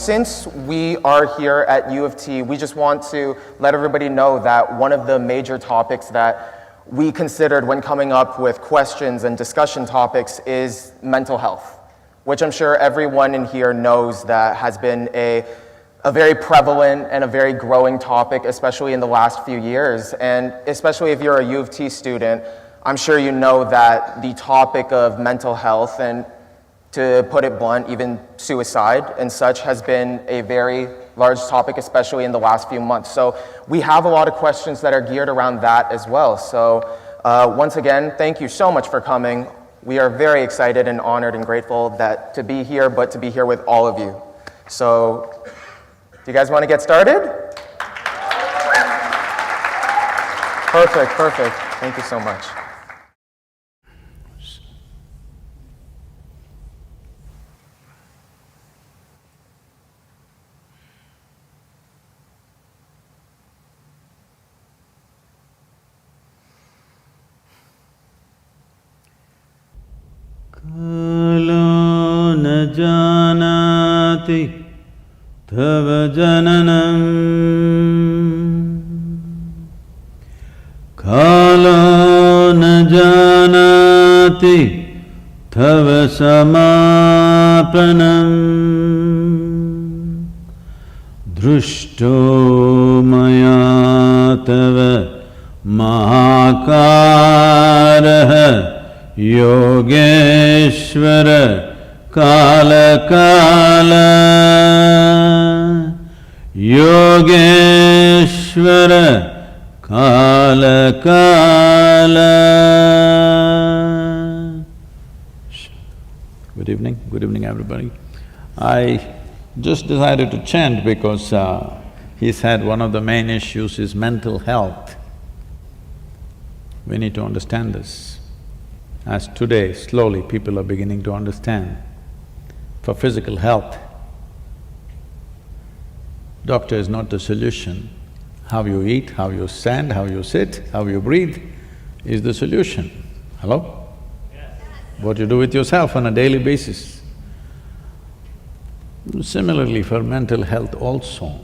since we are here at U of T, we just want to let everybody know that one of the major topics that we considered when coming up with questions and discussion topics is mental health, which I'm sure everyone in here knows that has been a very prevalent and a very growing topic, especially in the last few years. And especially if you're a U of T student, I'm sure you know that the topic of mental health, and to put it blunt, even suicide and such, has been a very large topic, especially in the last few months. So we have a lot of questions that are geared around that as well. So once again, thank you so much for coming. We are very excited and honored and grateful to be here, but to be here with all of you. So do you guys want to get started? Perfect, perfect. Thank you so much. Kalo na janati tava jananam Kalo na janati tava samapanam Drushto maya tava mahakaraha Yogeshvara Kala Kala Yogeshvara Kala Kala. Good evening everybody. I just decided to chant because he said one of the main issues is mental health. We need to understand this. As today, slowly people are beginning to understand, for physical health, doctor is not the solution. How you eat, how you stand, how you sit, how you breathe is the solution. Hello? Yes. What you do with yourself on a daily basis. Similarly, for mental health also,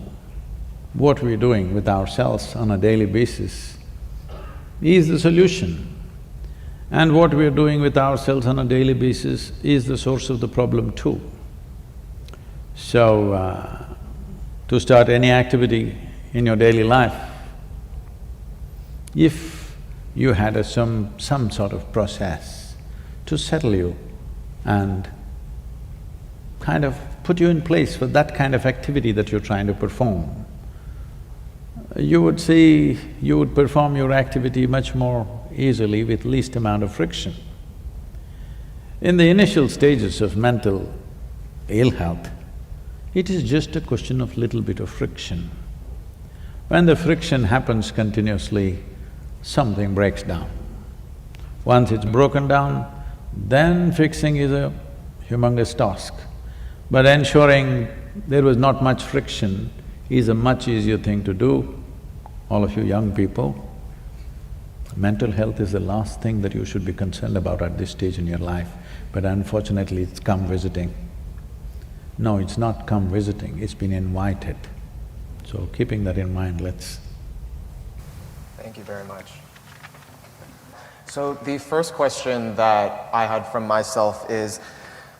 what we're doing with ourselves on a daily basis is the solution. And what we are doing with ourselves on a daily basis is the source of the problem too. So, to start any activity in your daily life, if you had some sort of process to settle you and kind of put you in place for that kind of activity that you're trying to perform, you would see, you would perform your activity much more easily with least amount of friction. In the initial stages of mental ill health, it is just a question of little bit of friction. When the friction happens continuously, something breaks down. Once it's broken down, then fixing is a humongous task. But ensuring there was not much friction is a much easier thing to do. All of you young people, mental health is the last thing that you should be concerned about at this stage in your life, but unfortunately it's come visiting. No, it's not come visiting, it's been invited. So keeping that in mind, let's… Thank you very much. So the first question that I had from myself is…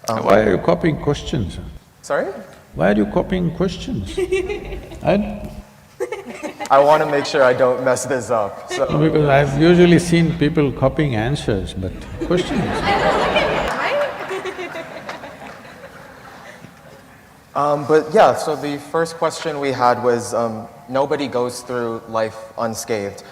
Why are you copying questions? Sorry? Why are you copying questions? I want to make sure I don't mess this up, so… Because I've usually seen people copying answers, but questions… But yeah, so the first question we had was, nobody goes through life unscathed.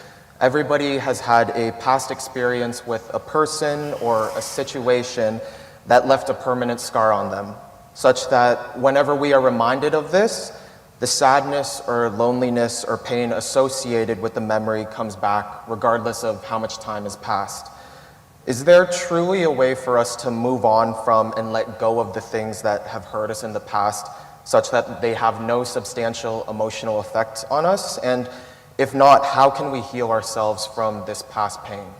Everybody has had a past experience with a person or a situation that left a permanent scar on them, such that whenever we are reminded of this, the sadness or loneliness or pain associated with the memory comes back regardless of how much time has passed. Is there truly a way for us to move on from and let go of the things that have hurt us in the past such that they have no substantial emotional effect on us? And if not, how can we heal ourselves from this past pain?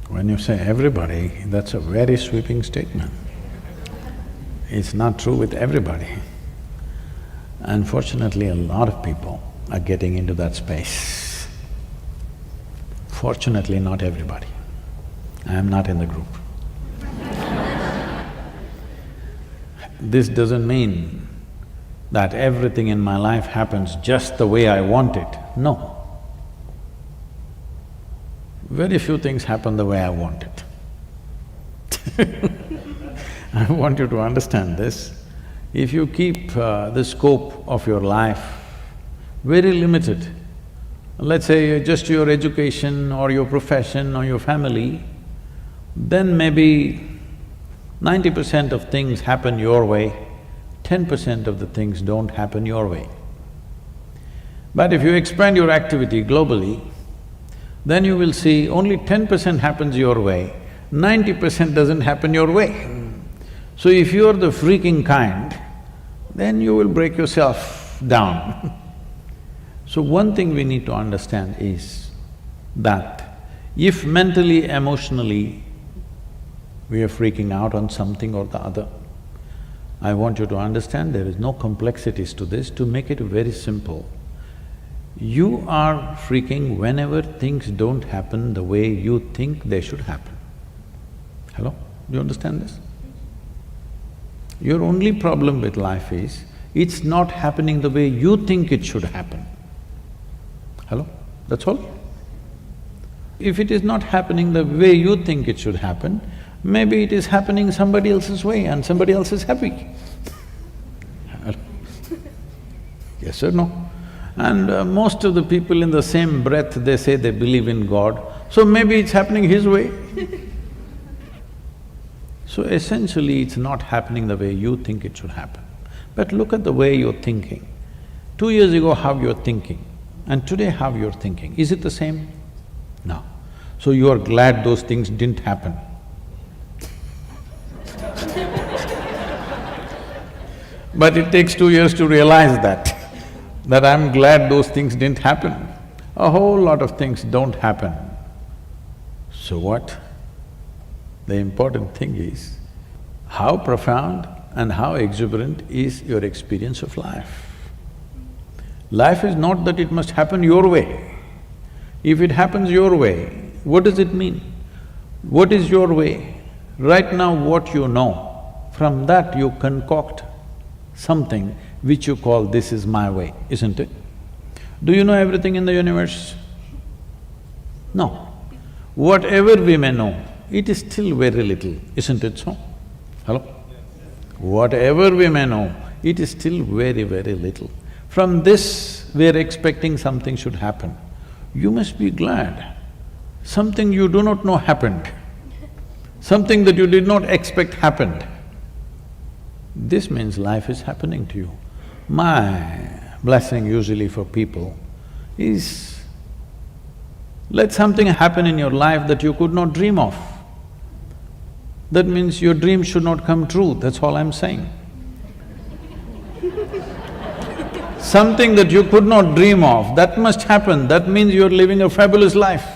When you say everybody, that's a very sweeping statement. It's not true with everybody. Unfortunately, a lot of people are getting into that space. Fortunately, not everybody. I am not in the group. This doesn't mean that everything in my life happens just the way I want it. No. Very few things happen the way I want it. I want you to understand this. If you keep the scope of your life very limited, let's say just your education or your profession or your family, then maybe 90% of things happen your way, 10% of the things don't happen your way. But if you expand your activity globally, then you will see only 10% happens your way, 90% doesn't happen your way. So if you're the freaking kind, then you will break yourself down. So one thing we need to understand is that if mentally, emotionally, we are freaking out on something or the other, I want you to understand there is no complexities to this. To make it very simple, you are freaking whenever things don't happen the way you think they should happen. Hello? Do you understand this? Your only problem with life is, it's not happening the way you think it should happen. Hello? That's all. If it is not happening the way you think it should happen, maybe it is happening somebody else's way and somebody else is happy. Yes or no? And most of the people in the same breath, they say they believe in God, so maybe it's happening his way. So essentially, it's not happening the way you think it should happen. But look at the way you're thinking. 2 years ago, how you're thinking, and today how you're thinking. Is it the same? No. So you are glad those things didn't happen. But it takes 2 years to realize that I'm glad those things didn't happen. A whole lot of things don't happen. So what? The important thing is, how profound and how exuberant is your experience of life. Life is not that it must happen your way. If it happens your way, what does it mean? What is your way? Right now what you know, from that you concoct something which you call, this is my way, isn't it? Do you know everything in the universe? No. Whatever we may know, it is still very little, isn't it so? Hello? Whatever we may know, it is still very, very little. From this, we're expecting something should happen. You must be glad. Something you do not know happened. Something that you did not expect happened. This means life is happening to you. My blessing usually for people is, let something happen in your life that you could not dream of. That means your dream should not come true, that's all I'm saying. Something that you could not dream of, that must happen, that means you're living a fabulous life.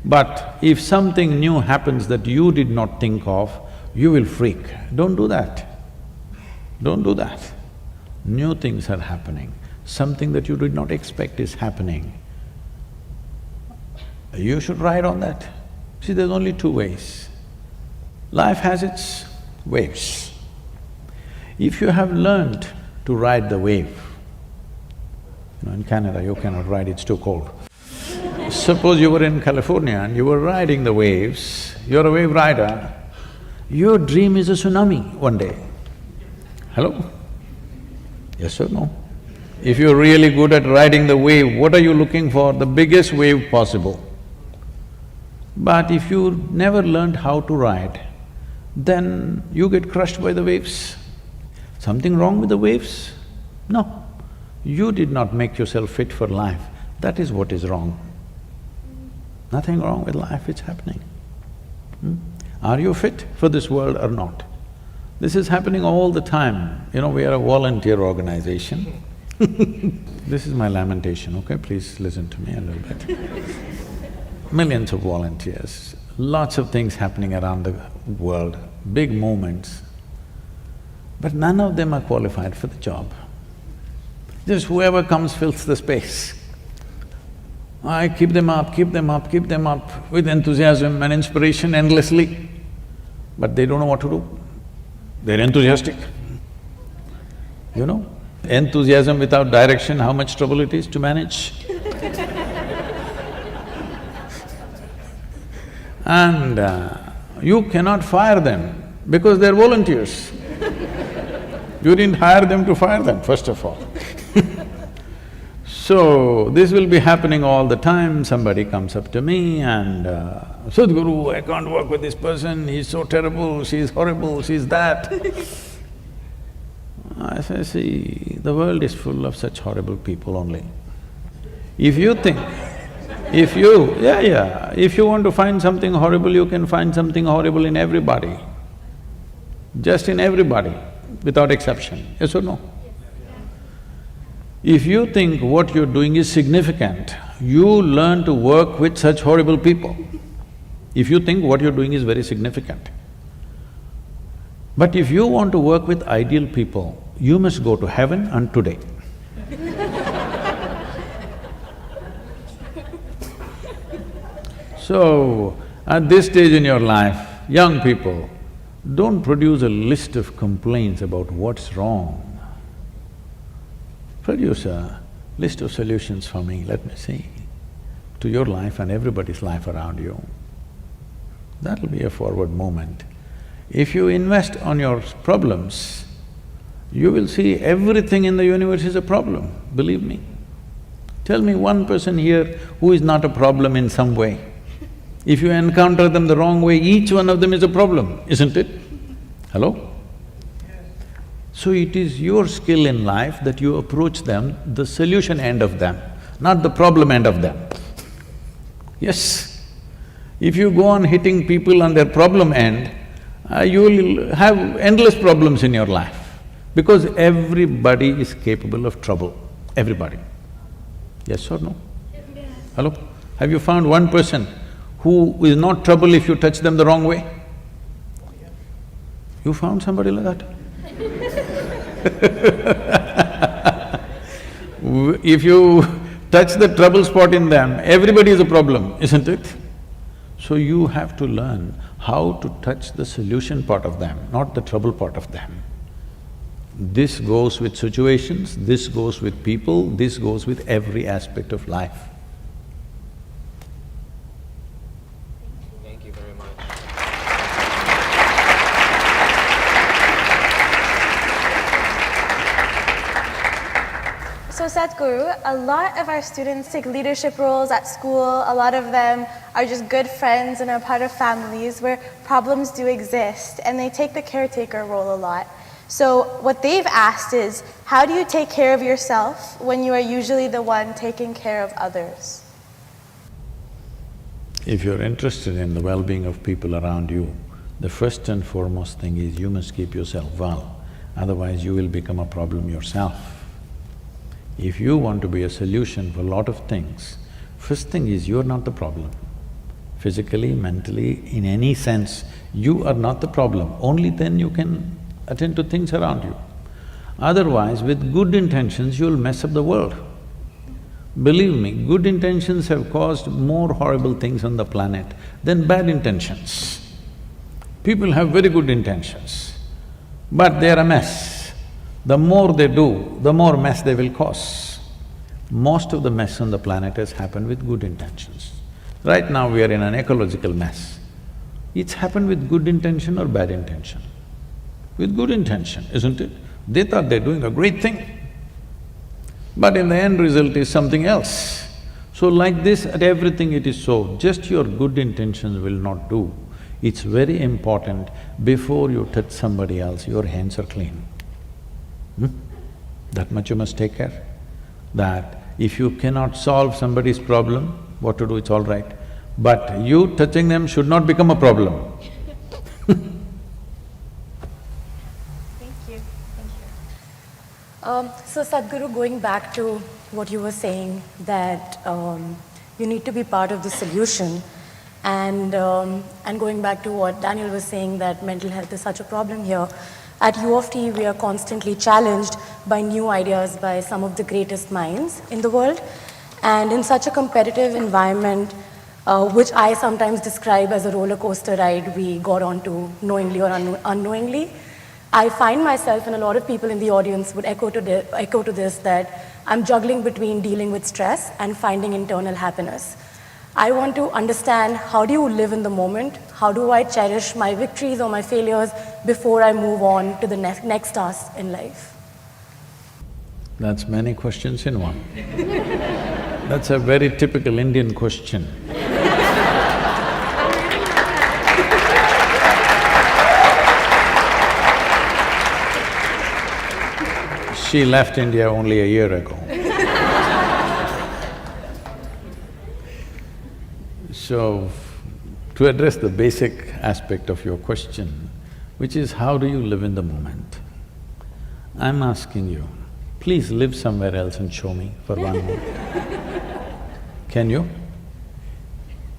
But if something new happens that you did not think of, you will freak. Don't do that. Don't do that. New things are happening, something that you did not expect is happening. You should ride on that. See, there's only two ways. Life has its waves. If you have learned to ride the wave, in Canada you cannot ride, it's too cold. Suppose you were in California and you were riding the waves, you're a wave rider, your dream is a tsunami one day. Hello? Yes or no? If you're really good at riding the wave, what are you looking for? The biggest wave possible. But if you never learned how to ride, then you get crushed by the waves. Something wrong with the waves? No. You did not make yourself fit for life, that is what is wrong. Nothing wrong with life, it's happening. Are you fit for this world or not? This is happening all the time. We are a volunteer organization. This is my lamentation, okay? Please listen to me a little bit. Millions of volunteers, lots of things happening around the world, big movements. but none of them are qualified for the job. Just whoever comes fills the space. I keep them up with enthusiasm and inspiration endlessly, but they don't know what to do. They're enthusiastic. You know, enthusiasm without direction, how much trouble it is to manage. And you cannot fire them because they're volunteers. You didn't hire them to fire them, first of all. So, this will be happening all the time. Somebody comes up to me and, Sadhguru, I can't work with this person, he's so terrible, she's horrible, she's that. I say, see, the world is full of such horrible people only. If you think, if you want to find something horrible, you can find something horrible in everybody. Just in everybody, without exception, yes or no? If you think what you're doing is significant, you learn to work with such horrible people. If you think what you're doing is very significant. But if you want to work with ideal people, you must go to heaven and today. So, at this stage in your life, young people, don't produce a list of complaints about what's wrong. Produce a list of solutions for me, let me see, to your life and everybody's life around you. That'll be a forward movement. If you invest on your problems, you will see everything in the universe is a problem, believe me. Tell me one person here who is not a problem in some way. If you encounter them the wrong way, each one of them is a problem, isn't it? Hello? So it is your skill in life that you approach them, the solution end of them, not the problem end of them. Yes. If you go on hitting people on their problem end, you will have endless problems in your life, because everybody is capable of trouble, everybody. Yes or no? Yes. Hello? Have you found one person who is not trouble if you touch them the wrong way? You found somebody like that? If you touch the trouble spot in them, everybody is a problem, isn't it? So you have to learn how to touch the solution part of them, not the trouble part of them. This goes with situations, this goes with people, this goes with every aspect of life. Thank you very much. So Sadhguru, a lot of our students take leadership roles at school. A lot of them are just good friends and are part of families where problems do exist, and they take the caretaker role a lot. So what they've asked is, how do you take care of yourself when you are usually the one taking care of others? If you're interested in the well-being of people around you, the first and foremost thing is you must keep yourself well, otherwise you will become a problem yourself. If you want to be a solution for a lot of things, first thing is you're not the problem. Physically, mentally, in any sense, you are not the problem, only then you can attend to things around you. Otherwise, with good intentions, you'll mess up the world. Believe me, good intentions have caused more horrible things on the planet than bad intentions. People have very good intentions, but they're a mess. The more they do, the more mess they will cause. Most of the mess on the planet has happened with good intentions. Right now we are in an ecological mess. It's happened with good intention or bad intention? With good intention, isn't it? They thought they're doing a great thing, but in the end result is something else. So like this, at everything it is so, just your good intentions will not do. It's very important, before you touch somebody else, your hands are clean. That much you must take care. That if you cannot solve somebody's problem, what to do, it's all right. But you touching them should not become a problem. Thank you. So Sadhguru, going back to what you were saying, that you need to be part of the solution, and going back to what Daniel was saying, that mental health is such a problem here, At U of T, we are constantly challenged by new ideas by some of the greatest minds in the world. And in such a competitive environment, which I sometimes describe as a roller coaster ride we got onto knowingly or unknowingly, I find myself, and a lot of people in the audience would echo to this, that I'm juggling between dealing with stress and finding internal happiness. I want to understand, how do you live in the moment? How do I cherish my victories or my failures before I move on to the next task in life? That's many questions in one. That's a very typical Indian question. She left India only a year ago. So, to address the basic aspect of your question, which is how do you live in the moment? I'm asking you, please live somewhere else and show me for 1 moment. Can you?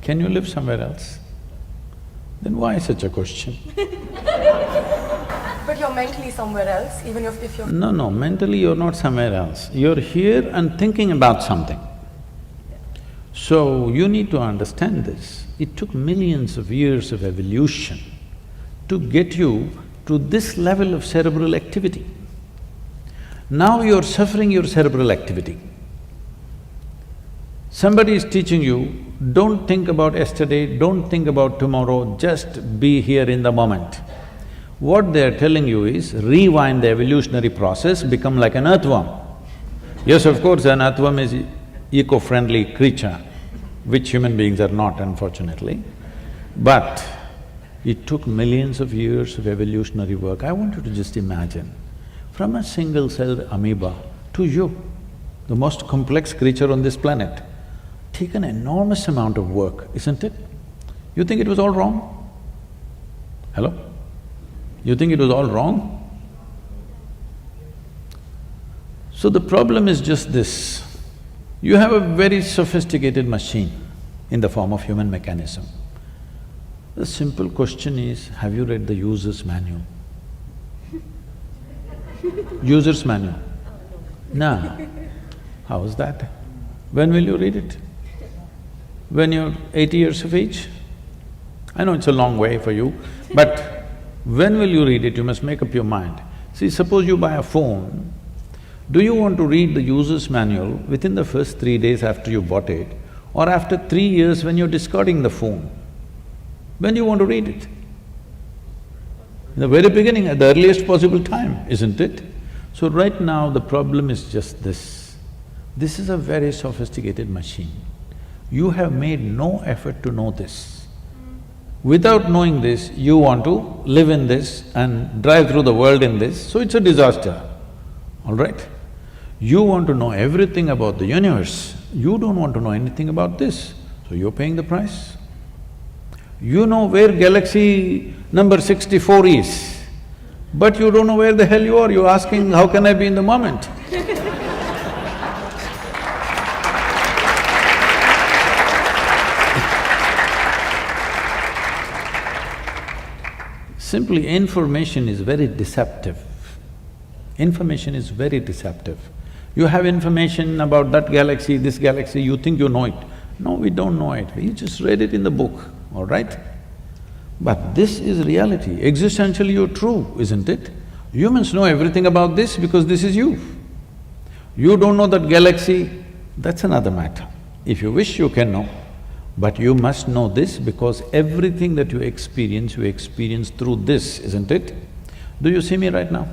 Can you live somewhere else? Then why such a question? But you're mentally somewhere else, even if you're… No, mentally you're not somewhere else. You're here and thinking about something. So, you need to understand this. It took millions of years of evolution to get you to this level of cerebral activity. Now you're suffering your cerebral activity. Somebody is teaching you, don't think about yesterday, don't think about tomorrow, just be here in the moment. What they're telling you is, rewind the evolutionary process, become like an earthworm. Yes, of course, an earthworm is eco-friendly creature, which human beings are not, unfortunately. But it took millions of years of evolutionary work. I want you to just imagine, from a single-celled amoeba to you, the most complex creature on this planet, take an enormous amount of work, isn't it? You think it was all wrong? Hello? You think it was all wrong? So the problem is just this. You have a very sophisticated machine in the form of human mechanism. The simple question is, have you read the user's manual? User's manual? No. How is that? When will you read it? When you're 80 years of age? I know it's a long way for you, but when will you read it? You must make up your mind. See, suppose you buy a phone, do you want to read the user's manual within the first 3 days after you bought it, or after 3 years when you're discarding the phone? When do you want to read it? In the very beginning, at the earliest possible time, isn't it? So right now, the problem is just this. This is a very sophisticated machine. You have made no effort to know this. Without knowing this, you want to live in this and drive through the world in this, so it's a disaster, all right? You want to know everything about the universe, you don't want to know anything about this, so you're paying the price. You know where galaxy number 64 is, but you don't know where the hell you are, you're asking, how can I be in the moment? Simply, information is very deceptive. Information is very deceptive. You have information about that galaxy, this galaxy, you think you know it. No, we don't know it, we just read it in the book, all right? But this is reality, existentially you're true, isn't it? Humans know everything about this because this is you. You don't know that galaxy, that's another matter. If you wish, you can know. But you must know this because everything that you experience through this, isn't it? Do you see me right now?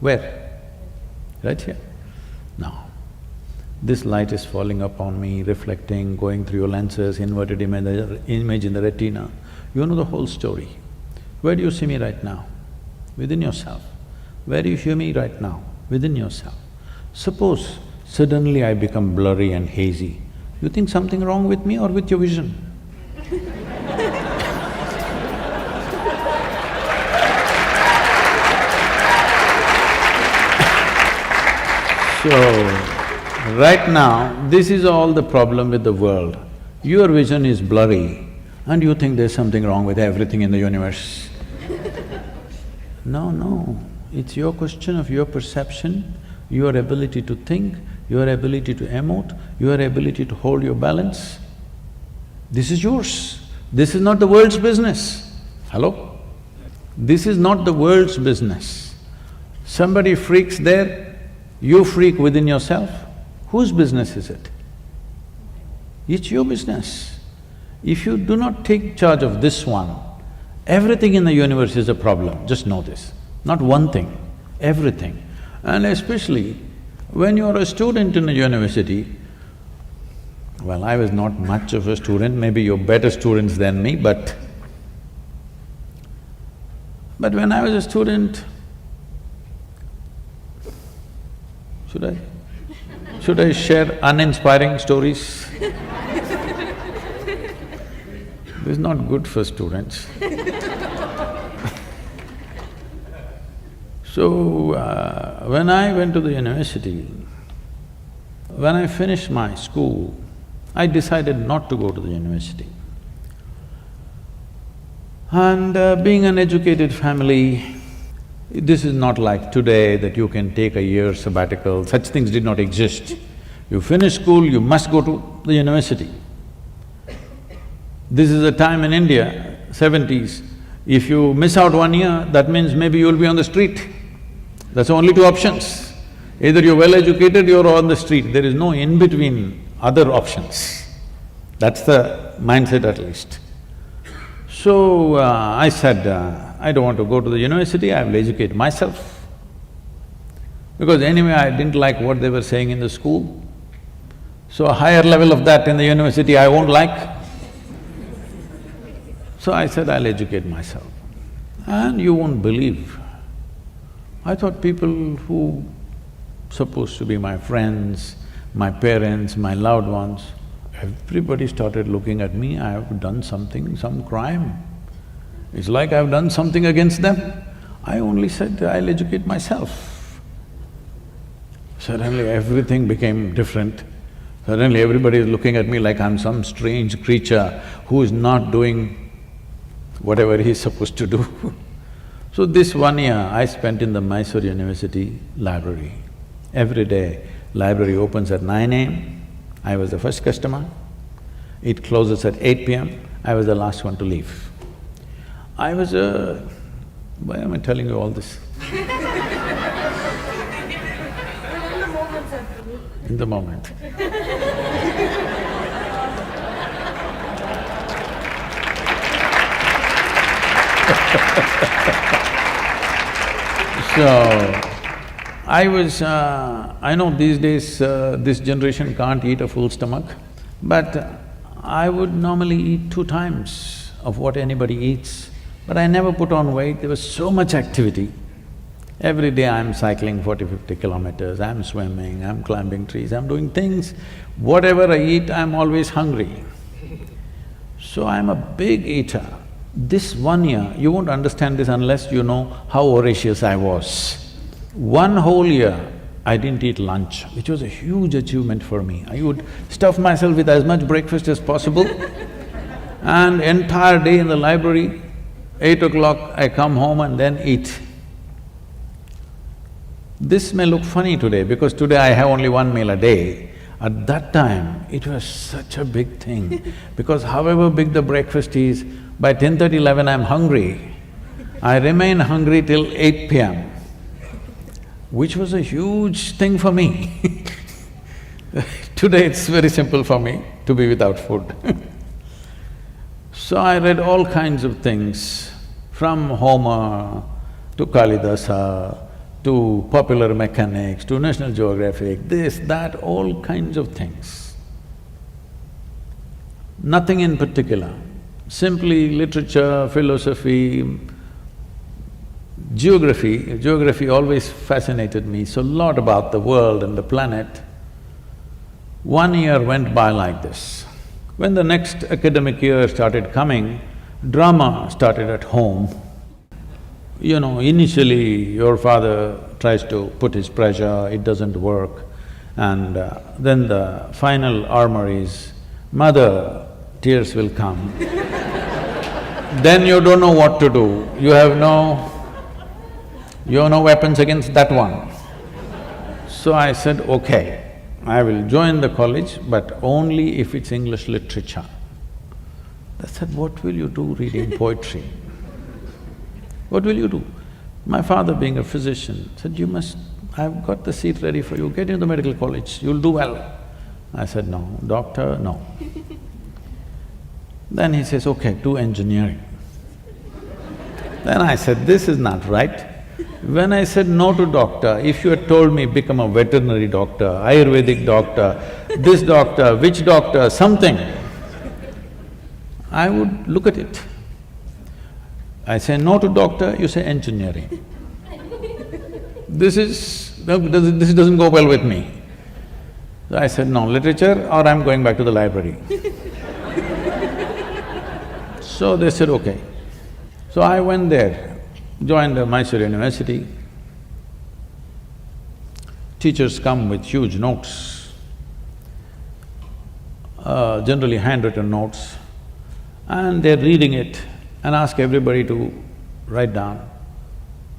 Where? Right here. Now, this light is falling upon me, reflecting, going through your lenses, inverted image in the retina. You know the whole story. Where do you see me right now? Within yourself. Where do you hear me right now? Within yourself. Suppose suddenly I become blurry and hazy, you think something wrong with me or with your vision? So, right now, this is all the problem with the world. Your vision is blurry and you think there's something wrong with everything in the universe. No, no, it's your question of your perception, your ability to think, your ability to emote, your ability to hold your balance. This is yours. This is not the world's business. Hello? This is not the world's business. Somebody freaks there, you freak within yourself. Whose business is it? It's your business. If you do not take charge of this one, everything in the universe is a problem, just know this. Not one thing, everything. And especially when you're a student in a university, well, I was not much of a student, maybe you're better students than me, but when I was a student, should I share uninspiring stories? This is not good for students. So, when I went to the university, when I finished my school, I decided not to go to the university. And being an educated family, this is not like today that you can take a year sabbatical, such things did not exist. You finish school, you must go to the university. This is a time in India, 70s, if you miss out 1 year, that means maybe you'll be on the street. That's only two options. Either you're well educated, you're on the street, there is no in-between other options. That's the mindset at least. So, I said, I don't want to go to the university, I will educate myself. Because anyway, I didn't like what they were saying in the school. So a higher level of that in the university I won't like. So I said, I'll educate myself. And you won't believe, I thought people who supposed to be my friends, my parents, my loved ones, everybody started looking at me, I have done something, some crime. It's like I've done something against them. I only said, I'll educate myself. Suddenly everything became different. Suddenly everybody is looking at me like I'm some strange creature who is not doing whatever he's supposed to do. So this 1 year I spent in the Mysore University library. Every day, library opens at 9 AM, I was the first customer. It closes at 8 PM, I was the last one to leave. I was a… why am I telling you all this? In the moment. So, I know these days this generation can't eat a full stomach, but I would normally eat 2 times of what anybody eats, but I never put on weight, there was so much activity. Every day I'm cycling 40-50 kilometers, I'm swimming, I'm climbing trees, I'm doing things. Whatever I eat, I'm always hungry. So I'm a big eater. This 1 year, you won't understand this unless you know how voracious I was. 1 whole year, I didn't eat lunch, which was a huge achievement for me. I would stuff myself with as much breakfast as possible and entire day in the library, 8 o'clock I come home and then eat. This may look funny today because today I have only 1 meal a day. At that time, it was such a big thing because however big the breakfast is, by 10:30, 11 I'm hungry. I remain hungry till 8 PM, which was a huge thing for me. Today it's very simple for me to be without food. So I read all kinds of things, from Homer to Kalidasa, to popular mechanics, to National Geographic, this, that, all kinds of things. Nothing in particular, simply literature, philosophy, geography. Geography always fascinated me, so a lot about the world and the planet. 1 year went by like this. When the next academic year started coming, drama started at home. You know, initially your father tries to put his pressure, it doesn't work, and then the final armor is, mother, tears will come. Then you don't know what to do, you have no… You have no weapons against that one. So I said, okay, I will join the college, but only if it's English literature. They said, what will you do reading poetry? What will you do? My father, being a physician, said, I've got the seat ready for you, get into the medical college, you'll do well. I said, no, doctor, no. Then he says, okay, do engineering. Then I said, this is not right. When I said no to doctor, if you had told me become a veterinary doctor, Ayurvedic doctor, this doctor, which doctor, something, I would look at it. I say no to doctor, you say engineering. This doesn't go well with me. So I said, no, literature or I'm going back to the library. So they said, okay. So I went there, joined the Mysore University. Teachers come with huge notes, generally handwritten notes, and they're reading it and ask everybody to write down.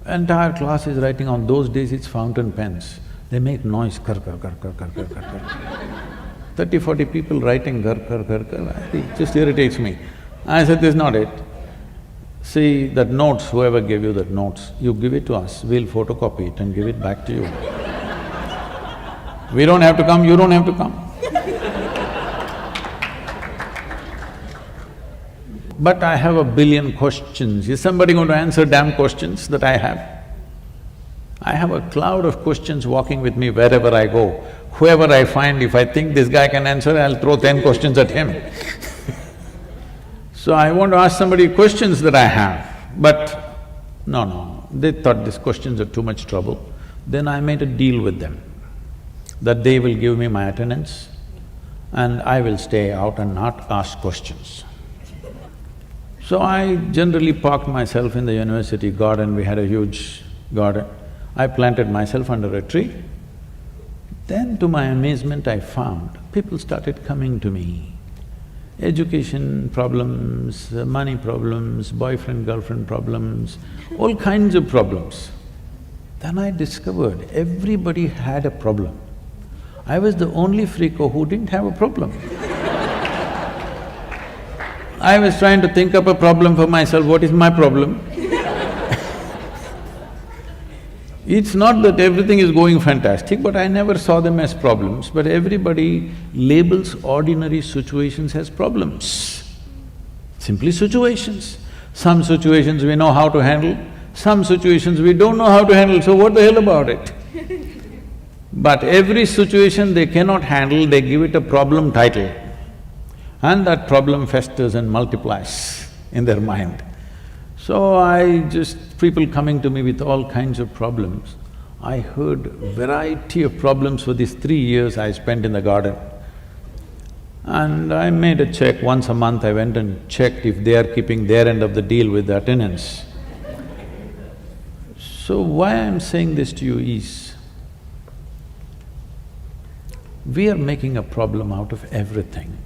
Entire class is writing. On those days it's fountain pens. They make noise, kar kar kar kar kar kar kar kar. 30, 40 people writing kar kar kar kar, it just irritates me. I said, this is not it. See, that notes, whoever gave you that notes, you give it to us, we'll photocopy it and give it back to you. We don't have to come, you don't have to come. But I have a billion questions. Is somebody going to answer damn questions that I have? I have a cloud of questions walking with me wherever I go. Whoever I find, if I think this guy can answer, I'll throw 10 questions at him. So I want to ask somebody questions that I have, but no, they thought these questions are too much trouble. Then I made a deal with them, that they will give me my attendance and I will stay out and not ask questions. So I generally parked myself in the university garden, we had a huge garden. I planted myself under a tree. Then to my amazement I found people started coming to me. Education problems, money problems, boyfriend-girlfriend problems, all kinds of problems. Then I discovered everybody had a problem. I was the only freako who didn't have a problem. I was trying to think up a problem for myself, what is my problem? It's not that everything is going fantastic, but I never saw them as problems, but everybody labels ordinary situations as problems. Simply situations. Some situations we know how to handle, some situations we don't know how to handle, so what the hell about it? But every situation they cannot handle, they give it a problem title. And that problem festers and multiplies in their mind. So people coming to me with all kinds of problems. I heard variety of problems for these 3 years I spent in the garden. And I made a check, once a month I went and checked if they are keeping their end of the deal with the attendance. So why I'm saying this to you is, we are making a problem out of everything.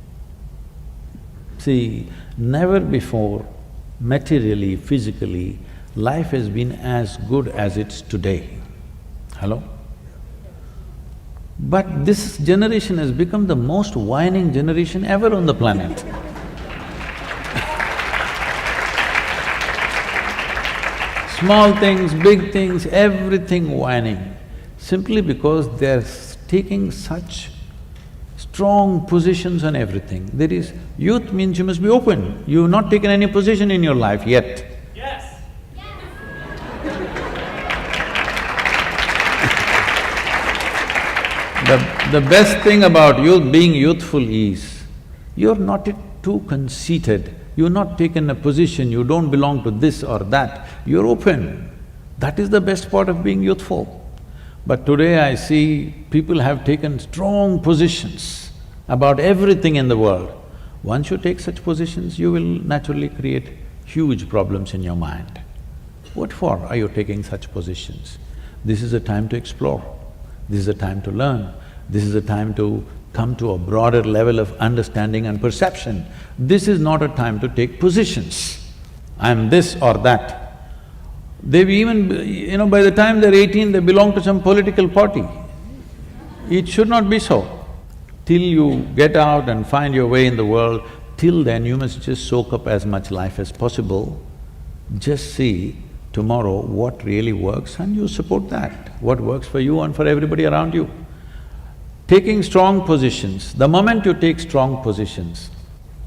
See, never before, materially, physically, life has been as good as it's today. Hello? But this generation has become the most whining generation ever on the planet. Small things, big things, everything whining, simply because they're taking such strong positions on everything. There is… youth means you must be open. You've not taken any position in your life yet. Yes. The best thing about youth, being youthful is, you're not too conceited, you've not taken a position, you don't belong to this or that, you're open. That is the best part of being youthful. But today I see people have taken strong positions about everything in the world. Once you take such positions, you will naturally create huge problems in your mind. What for are you taking such positions? This is a time to explore, this is a time to learn, this is a time to come to a broader level of understanding and perception. This is not a time to take positions. I'm this or that. They've even… by the time they're 18, they belong to some political party. It should not be so. Till you get out and find your way in the world, till then you must just soak up as much life as possible. Just see tomorrow what really works and you support that, what works for you and for everybody around you. Taking strong positions, the moment you take strong positions,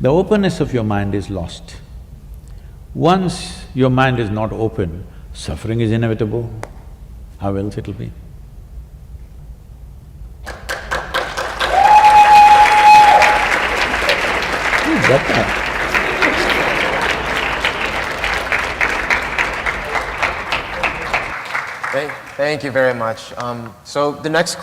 the openness of your mind is lost. Once your mind is not open, suffering is inevitable. How else it'll be? Who's that guy? Thank you very much. So the next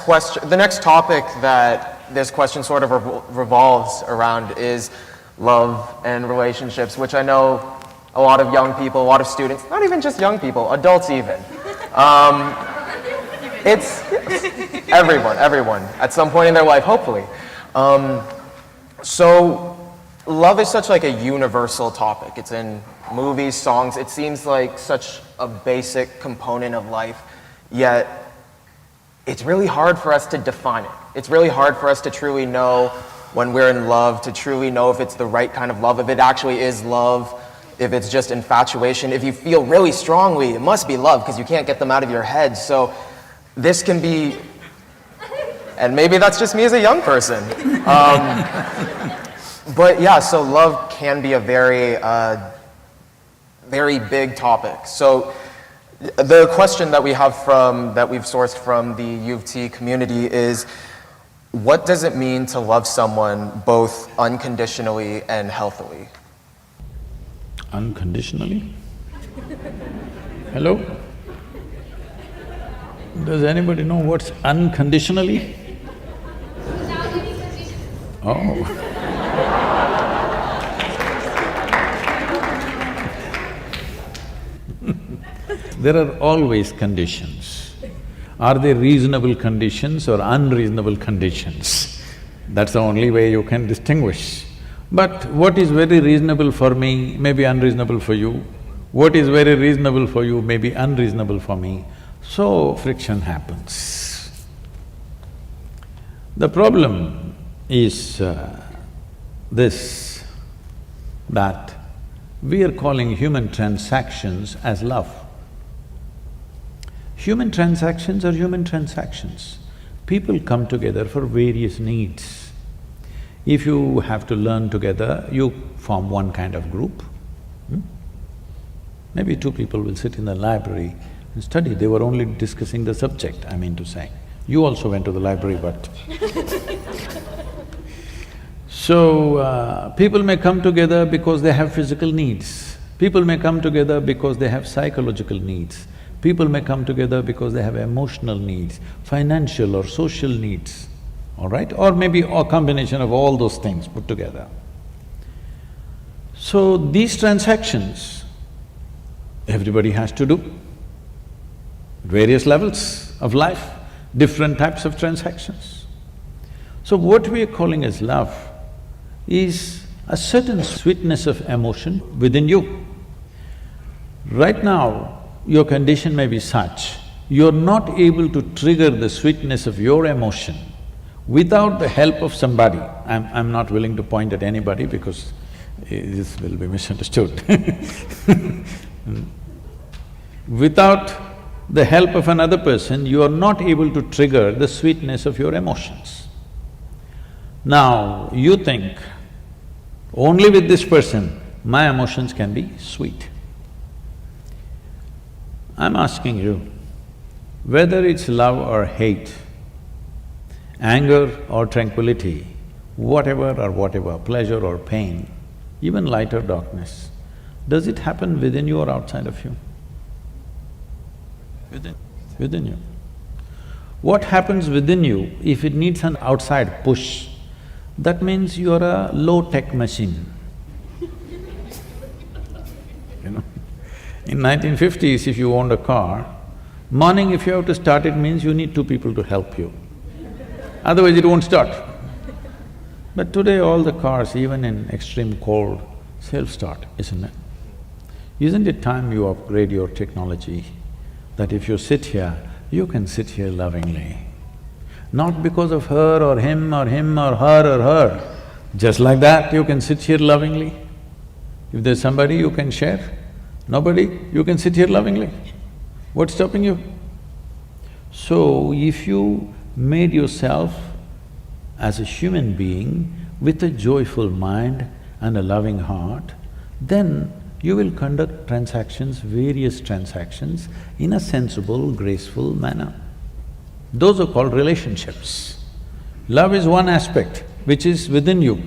topic that this question sort of revolves around is love and relationships, which I know a lot of young people, a lot of students, not even just young people, adults even. It's everyone, at some point in their life, hopefully. So love is such like a universal topic. It's in movies, songs. It seems like such a basic component of life, yet it's really hard for us to define it. It's really hard for us to truly know when we're in love, to truly know if it's the right kind of love, if it actually is love, if it's just infatuation. If you feel really strongly, it must be love because you can't get them out of your head. So this can be, and maybe that's just me as a young person. But yeah, so love can be a very, very big topic. So the question that we have that we've sourced from the U of T community is, what does it mean to love someone both unconditionally and healthily? Unconditionally? Hello? Does anybody know what's unconditionally? Without any conditions. Oh. There are always conditions. Are they reasonable conditions or unreasonable conditions? That's the only way you can distinguish. But what is very reasonable for me may be unreasonable for you. What is very reasonable for you may be unreasonable for me. So friction happens. The problem is this, that we are calling human transactions as love. Human transactions are human transactions. People come together for various needs. If you have to learn together, you form one kind of group. Maybe two people will sit in the library and study. They were only discussing the subject, I mean to say. You also went to the library, but… So, people may come together because they have physical needs. People may come together because they have psychological needs. People may come together because they have emotional needs, financial or social needs, all right? Or maybe a combination of all those things put together. So, these transactions, everybody has to do. Various levels of life, different types of transactions. So what we are calling as love is a certain sweetness of emotion within you. Right now, your condition may be such, you're not able to trigger the sweetness of your emotion without the help of somebody. I'm not willing to point at anybody because this will be misunderstood. Without the help of another person, you are not able to trigger the sweetness of your emotions. Now, you think, only with this person, my emotions can be sweet. I'm asking you, whether it's love or hate, anger or tranquility, whatever or whatever, pleasure or pain, even light or darkness, does it happen within you or outside of you? Within you. What happens within you, if it needs an outside push, that means you're a low-tech machine. In 1950s, if you owned a car, morning if you have to start it means you need two people to help you. Otherwise it won't start. But today all the cars, even in extreme cold, self-start, isn't it? Isn't it time you upgrade your technology? That if you sit here, you can sit here lovingly. Not because of her or him or her. Just like that, you can sit here lovingly. If there's somebody you can share, nobody, you can sit here lovingly. What's stopping you? So, if you made yourself as a human being with a joyful mind and a loving heart, then you will conduct transactions, various transactions, in a sensible, graceful manner. Those are called relationships. Love is one aspect which is within you.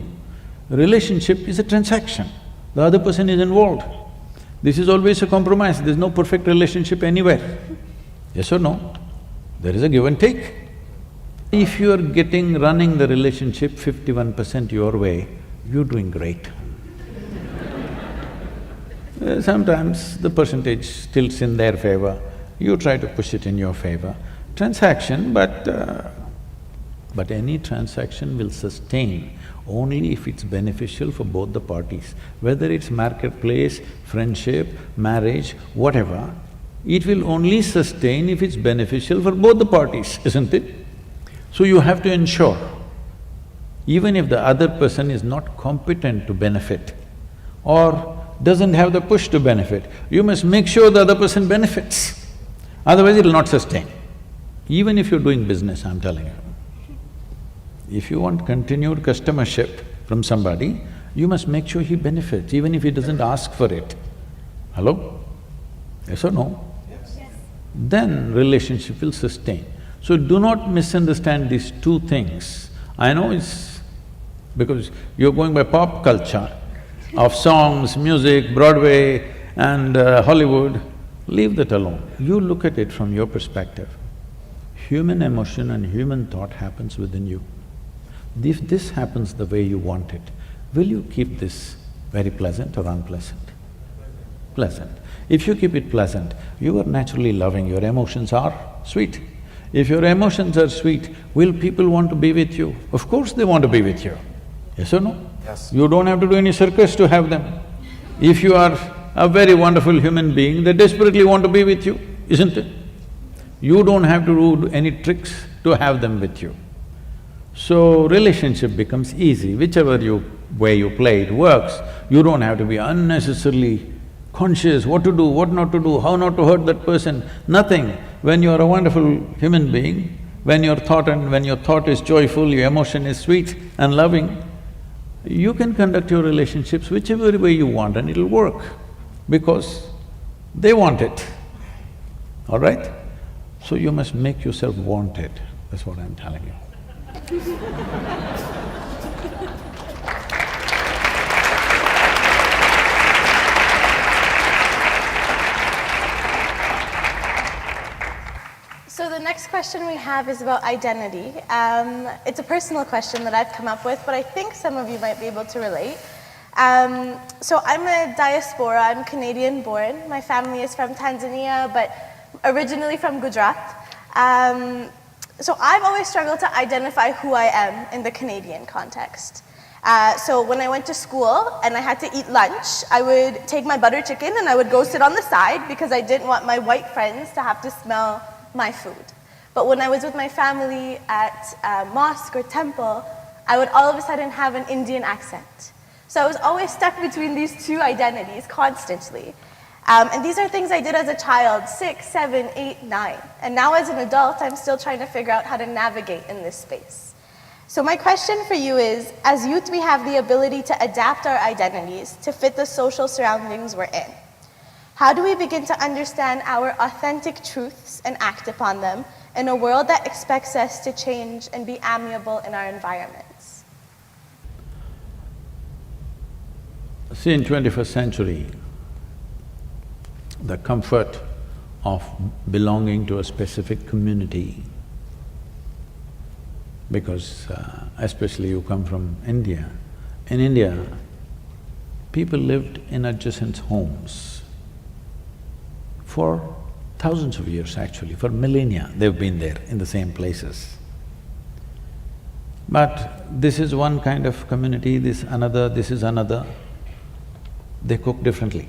Relationship is a transaction, the other person is involved. This is always a compromise, there's no perfect relationship anywhere. Yes or no? There is a give and take. If you're running the relationship 51% your way, you're doing great. Sometimes the percentage tilts in their favor, you try to push it in your favor. Transaction, but any transaction will sustain only if it's beneficial for both the parties. Whether it's marketplace, friendship, marriage, whatever, it will only sustain if it's beneficial for both the parties, isn't it? So you have to ensure, even if the other person is not competent to benefit or doesn't have the push to benefit, you must make sure the other person benefits, otherwise it'll not sustain. Even if you're doing business, I'm telling you. If you want continued customership from somebody, you must make sure he benefits, even if he doesn't ask for it. Hello? Yes or no? Yes. Then relationship will sustain. So do not misunderstand these two things. I know it's because you're going by pop culture of songs, music, Broadway and Hollywood. Leave that alone. You look at it from your perspective. Human emotion and human thought happens within you. If this happens the way you want it, will you keep this very pleasant or unpleasant? Pleasant. If you keep it pleasant, you are naturally loving, your emotions are sweet. If your emotions are sweet, will people want to be with you? Of course they want to be with you. Yes or no? Yes. You don't have to do any circus to have them. If you are a very wonderful human being, they desperately want to be with you, isn't it? You don't have to do any tricks to have them with you. So, relationship becomes easy, whichever way you play, it works. You don't have to be unnecessarily conscious what to do, what not to do, how not to hurt that person, nothing. When you are a wonderful human being, when your thought is joyful, your emotion is sweet and loving, you can conduct your relationships whichever way you want and it'll work, because they want it, all right? So you must make yourself want it, that's what I'm telling you. So the next question we have is about identity. It's a personal question that I've come up with, but I think some of you might be able to relate. So I'm a diaspora, I'm Canadian born. My family is from Tanzania, but originally from Gujarat. So I've always struggled to identify who I am in the Canadian context. So when I went to school and I had to eat lunch, I would take my butter chicken and I would go sit on the side because I didn't want my white friends to have to smell my food. But when I was with my family at mosque or temple, I would all of a sudden have an Indian accent. So I was always stuck between these two identities constantly. And these are things I did as a child, 6, 7, 8, 9. And now as an adult, I'm still trying to figure out how to navigate in this space. So my question for you is, as youth, we have the ability to adapt our identities to fit the social surroundings we're in. How do we begin to understand our authentic truths and act upon them in a world that expects us to change and be amiable in our environments? See, in 21st century, the comfort of belonging to a specific community, because especially you come from India. In India, people lived in adjacent homes for thousands of years actually, for millennia they've been there in the same places. But this is one kind of community, this is another, they cook differently.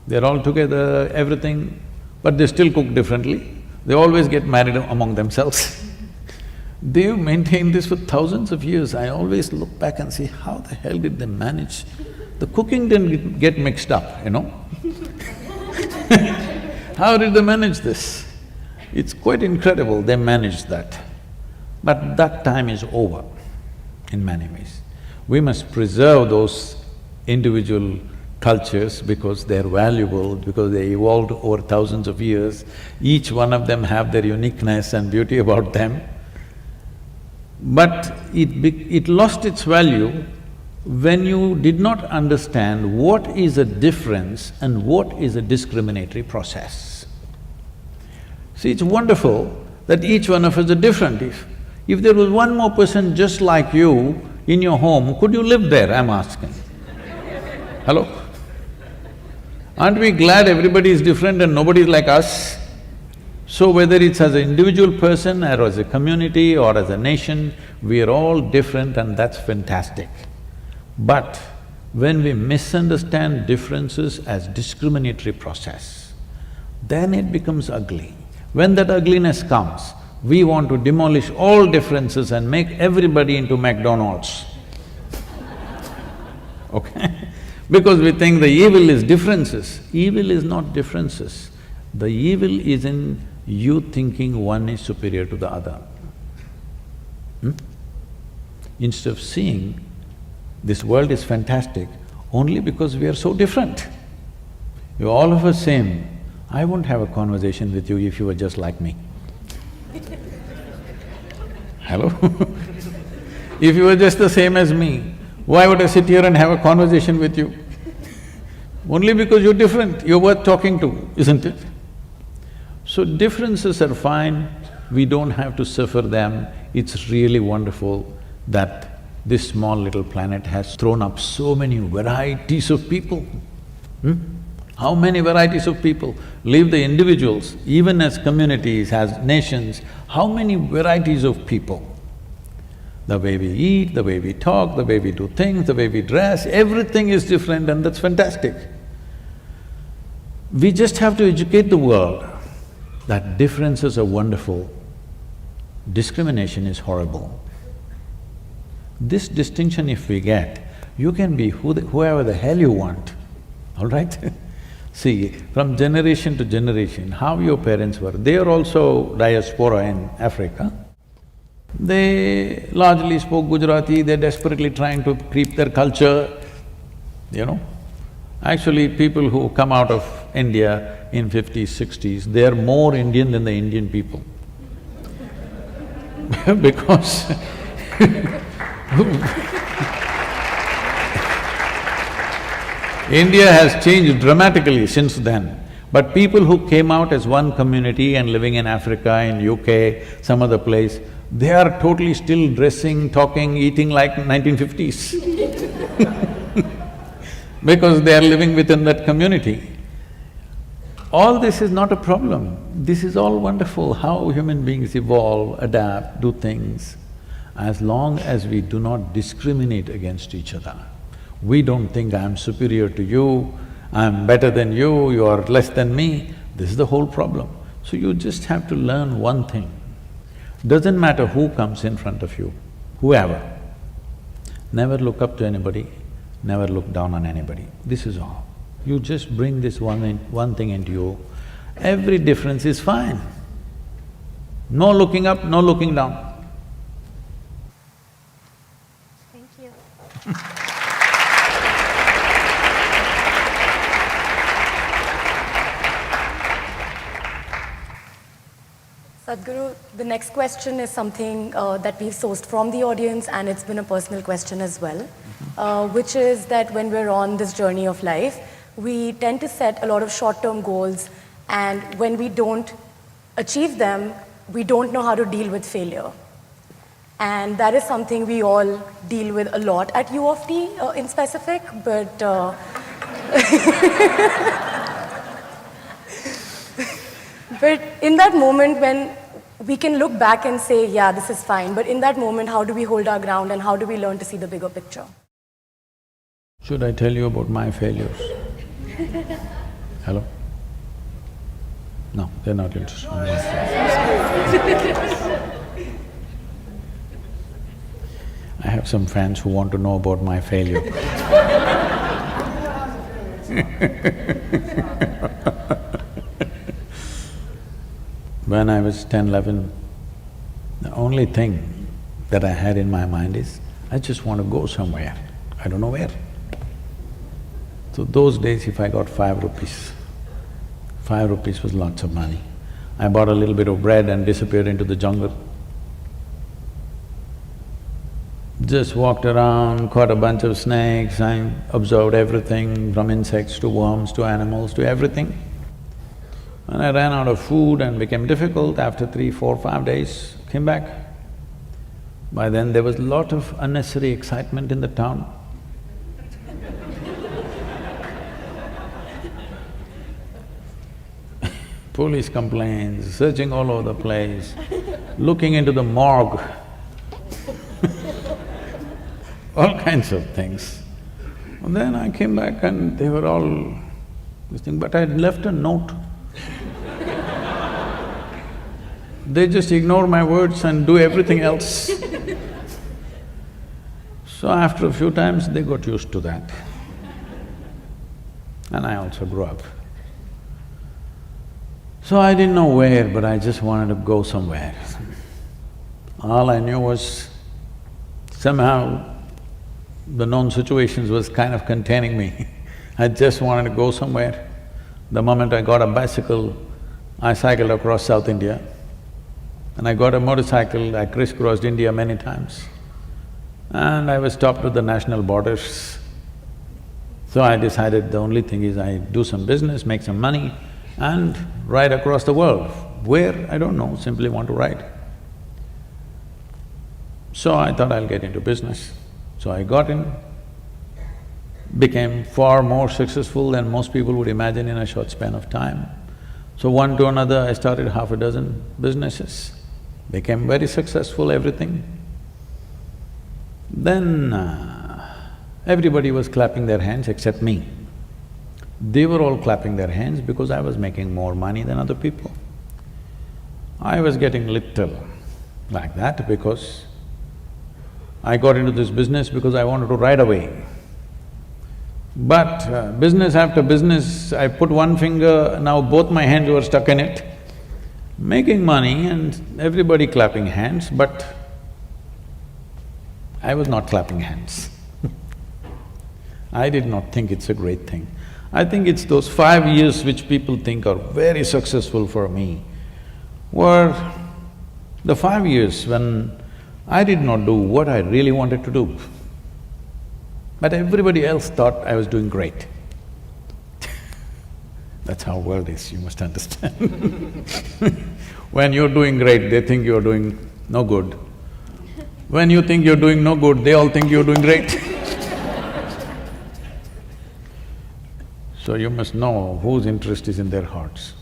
They're all together, everything, but they still cook differently. They always get married among themselves. They've maintained this for thousands of years. I always look back and see, how the hell did they manage? The cooking didn't get mixed up, you know. How did they manage this? It's quite incredible they managed that. But that time is over in many ways. We must preserve those individual cultures because they're valuable, because they evolved over thousands of years. Each one of them have their uniqueness and beauty about them. But it lost its value when you did not understand what is a difference and what is a discriminatory process. See, it's wonderful that each one of us are different. If there was one more person just like you in your home, could you live there, I'm asking? Hello? Aren't we glad everybody is different and nobody is like us? So whether it's as an individual person or as a community or as a nation, we are all different and that's fantastic. But when we misunderstand differences as discriminatory process, then it becomes ugly. When that ugliness comes, we want to demolish all differences and make everybody into McDonald's. Okay? Because we think the evil is differences. Evil is not differences. The evil is in you thinking one is superior to the other. Instead of seeing this world is fantastic only because we are so different. You're all of us same. I won't have a conversation with you if you were just like me. Hello? If you were just the same as me, why would I sit here and have a conversation with you? Only because you're different, you're worth talking to, isn't it? So differences are fine, we don't have to suffer them. It's really wonderful that this small little planet has thrown up so many varieties of people. How many varieties of people? Leave the individuals, even as communities, as nations, how many varieties of people? The way we eat, the way we talk, the way we do things, the way we dress, everything is different and that's fantastic. We just have to educate the world that differences are wonderful, discrimination is horrible. This distinction if we get, you can be whoever the hell you want, all right? See, from generation to generation, how your parents were, they are also diaspora in Africa. They largely spoke Gujarati, they're desperately trying to keep their culture, you know. Actually, people who come out of India in 50s, 60s, they are more Indian than the Indian people. Because India has changed dramatically since then. But people who came out as one community and living in Africa, in UK, some other place, they are totally still dressing, talking, eating like 1950s because they are living within that community. All this is not a problem. This is all wonderful, how human beings evolve, adapt, do things. As long as we do not discriminate against each other. We don't think I'm superior to you, I'm better than you, you are less than me. This is the whole problem. So you just have to learn one thing. Doesn't matter who comes in front of you, whoever. Never look up to anybody, never look down on anybody. This is all. You just bring this one thing into you, every difference is fine. No looking up, no looking down. Thank you. Sadhguru, the next question is something that we've sourced from the audience, and it's been a personal question as well, which is that when we're on this journey of life, we tend to set a lot of short-term goals, and when we don't achieve them, we don't know how to deal with failure. And that is something we all deal with a lot at U of T in specific, but but in that moment when we can look back and say, yeah, this is fine, but in that moment, how do we hold our ground and how do we learn to see the bigger picture? Should I tell you about my failures? Hello? No, they're not interested. I have some fans who want to know about my failure. When I was 10, 11, the only thing that I had in my mind is, I just want to go somewhere, I don't know where. So those days if I got 5 rupees, 5 rupees was lots of money. I bought a little bit of bread and disappeared into the jungle. Just walked around, caught a bunch of snakes, I observed everything from insects to worms to animals to everything. When I ran out of food and became difficult, after 3, 4, 5 days, came back. By then there was a lot of unnecessary excitement in the town. Police complaints, searching all over the place, looking into the morgue, all kinds of things. And then I came back and they were all this thing, but I had left a note. They just ignore my words and do everything else. So after a few times, they got used to that. And I also grew up. So I didn't know where, but I just wanted to go somewhere. All I knew was somehow the known situations was kind of containing me. I just wanted to go somewhere. The moment I got a bicycle, I cycled across South India. And I got a motorcycle, I crisscrossed India many times. And I was stopped at the national borders. So I decided the only thing is I do some business, make some money and ride across the world. Where, I don't know, simply want to ride. So I thought I'll get into business. So I got in, became far more successful than most people would imagine in a short span of time. So one to another, I started half a dozen businesses, became very successful, everything. Then everybody was clapping their hands except me. They were all clapping their hands because I was making more money than other people. I was getting little like that because I got into this business because I wanted to ride away. But business after business, I put one finger, now both my hands were stuck in it, making money and everybody clapping hands, but I was not clapping hands. I did not think it's a great thing. I think it's those 5 years which people think are very successful for me were the 5 years when I did not do what I really wanted to do. But everybody else thought I was doing great. That's how world is, you must understand. When you're doing great, they think you're doing no good. When you think you're doing no good, they all think you're doing great. So you must know whose interest is in their hearts.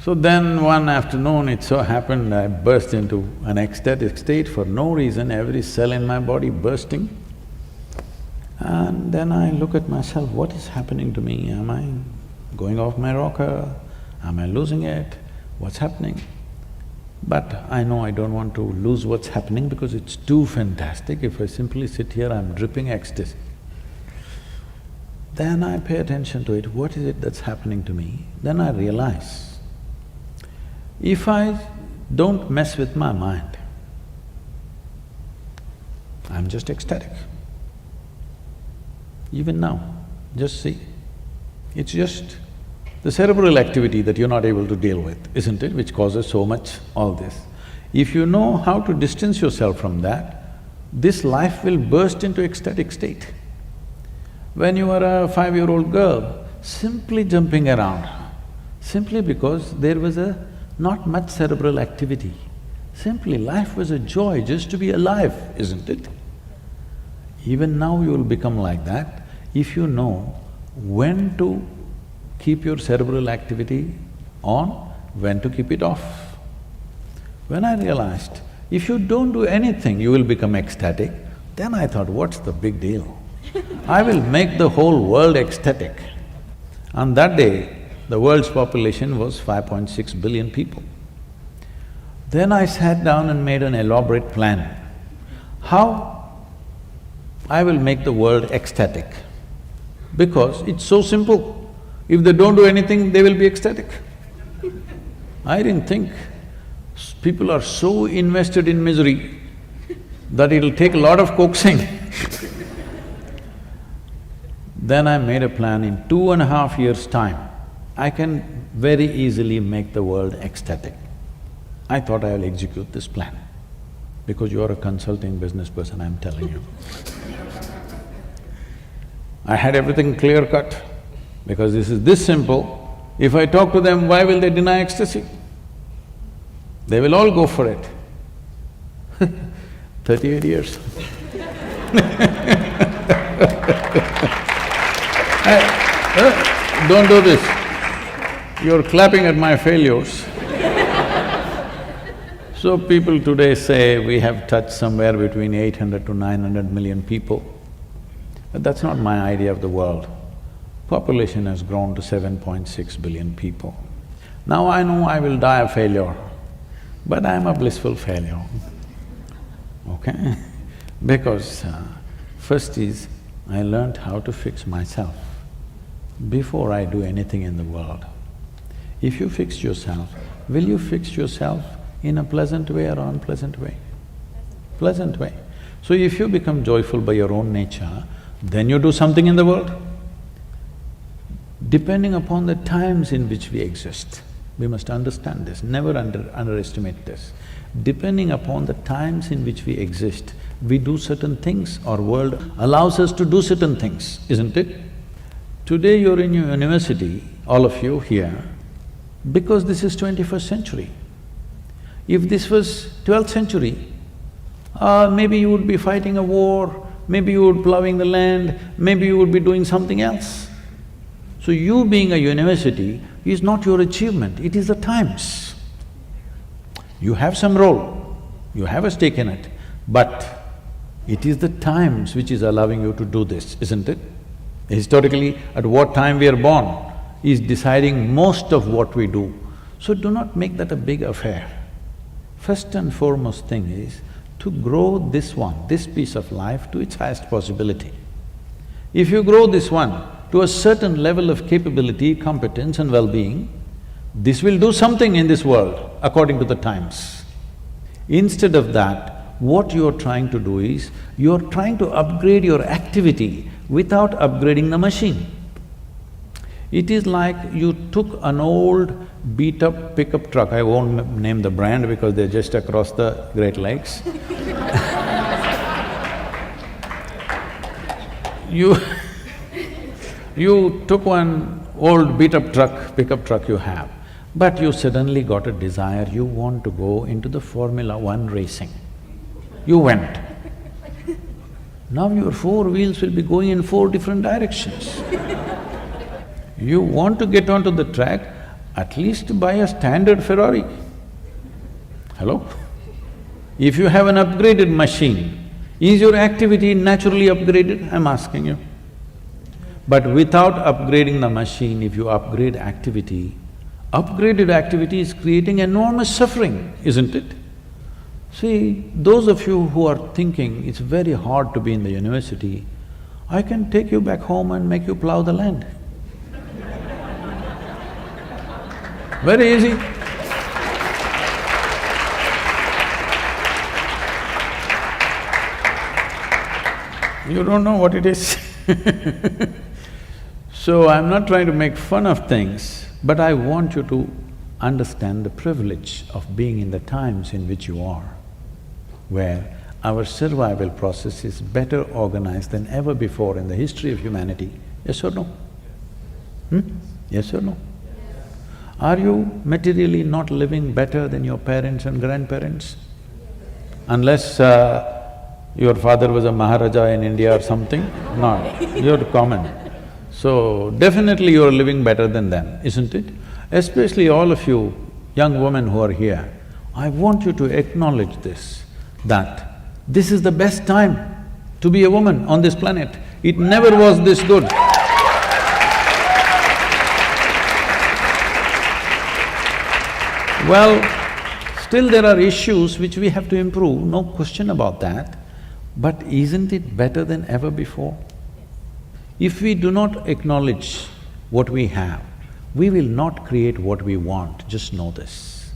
So then one afternoon, it so happened I burst into an ecstatic state for no reason, every cell in my body bursting. And then I look at myself, what is happening to me? Am I going off my rocker? Am I losing it? What's happening? But I know I don't want to lose what's happening because it's too fantastic. If I simply sit here, I'm dripping ecstasy. Then I pay attention to it, what is it that's happening to me? Then I realize, if I don't mess with my mind, I'm just ecstatic. Even now, just see, it's just the cerebral activity that you're not able to deal with, isn't it, which causes so much all this. If you know how to distance yourself from that, this life will burst into ecstatic state. When you are a 5-year-old girl, simply jumping around, simply because there was not much cerebral activity. Simply life was a joy just to be alive, isn't it? Even now you will become like that if you know when to keep your cerebral activity on, when to keep it off. When I realized, if you don't do anything, you will become ecstatic, then I thought, what's the big deal? I will make the whole world ecstatic. On that day, the world's population was 5.6 billion people. Then I sat down and made an elaborate plan. How I will make the world ecstatic? Because it's so simple. If they don't do anything, they will be ecstatic. I didn't think people are so invested in misery that it'll take a lot of coaxing. Then I made a plan, in 2.5 years' time, I can very easily make the world ecstatic. I thought I will execute this plan, because you are a consulting business person, I'm telling you. I had everything clear-cut, because this is this simple. If I talk to them, why will they deny ecstasy? They will all go for it. 38 years. Don't do this. You're clapping at my failures. So people today say we have touched somewhere between 800 to 900 million people. But that's not my idea of the world. Population has grown to 7.6 billion people. Now I know I will die a failure, but I'm a blissful failure, okay? Because first is, I learned how to fix myself before I do anything in the world. If you fix yourself, will you fix yourself in a pleasant way or unpleasant way? Pleasant way. So if you become joyful by your own nature, then you do something in the world. Depending upon the times in which we exist, we must understand this, never underestimate this. Depending upon the times in which we exist, we do certain things, our world allows us to do certain things, isn't it? Today you're in your university, all of you here, because this is 21st century. If this was 12th century, maybe you would be fighting a war, maybe you would be plowing the land, maybe you would be doing something else. So you being a university is not your achievement, it is the times. You have some role, you have a stake in it, but it is the times which is allowing you to do this, isn't it? Historically, at what time we are born is deciding most of what we do. So do not make that a big affair. First and foremost thing is to grow this piece of life to its highest possibility. If you grow this one to a certain level of capability, competence and well-being, this will do something in this world according to the times. Instead of that, what you're trying to do is, you're trying to upgrade your activity without upgrading the machine. It is like you took an old beat-up pickup truck, I won't name the brand because they're just across the Great Lakes. You took one old beat-up truck, pickup truck you have, but you suddenly got a desire, you want to go into the Formula 1 racing. You went. Now your four wheels will be going in four different directions. You want to get onto the track, at least buy a standard Ferrari. Hello? If you have an upgraded machine, is your activity naturally upgraded? I'm asking you. But without upgrading the machine, if you upgrade activity, upgraded activity is creating enormous suffering, isn't it? See, those of you who are thinking it's very hard to be in the university, I can take you back home and make you plow the land. Very easy. You don't know what it is. So I'm not trying to make fun of things, but I want you to understand the privilege of being in the times in which you are, where our survival process is better organized than ever before in the history of humanity. Yes or no? Yes or no? Are you materially not living better than your parents and grandparents? Unless your father was a Maharaja in India or something? No, you're common. So definitely you're living better than them, isn't it? Especially all of you young women who are here, I want you to acknowledge this, that this is the best time to be a woman on this planet. It never was this good. Well, still there are issues which we have to improve, no question about that. But isn't it better than ever before? If we do not acknowledge what we have, we will not create what we want, just know this.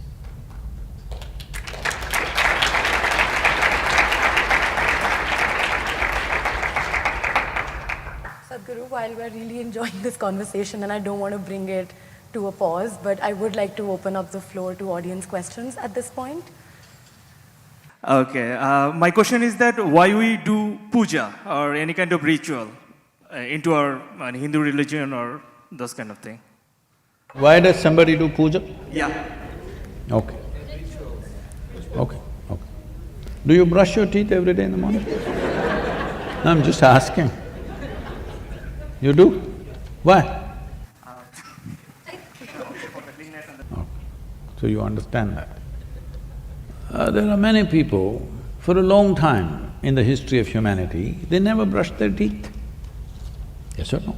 Sadhguru, while we're really enjoying this conversation and I don't want to bring it to a pause, but I would like to open up the floor to audience questions at this point. Okay, my question is that why we do puja or any kind of ritual into our Hindu religion or those kind of thing? Why does somebody do puja? Yeah. Okay. Okay, okay. Do you brush your teeth every day in the morning? No, I'm just asking. You do? Why? Okay. So you understand that. There are many people, for a long time in the history of humanity, they never brushed their teeth. Yes or no?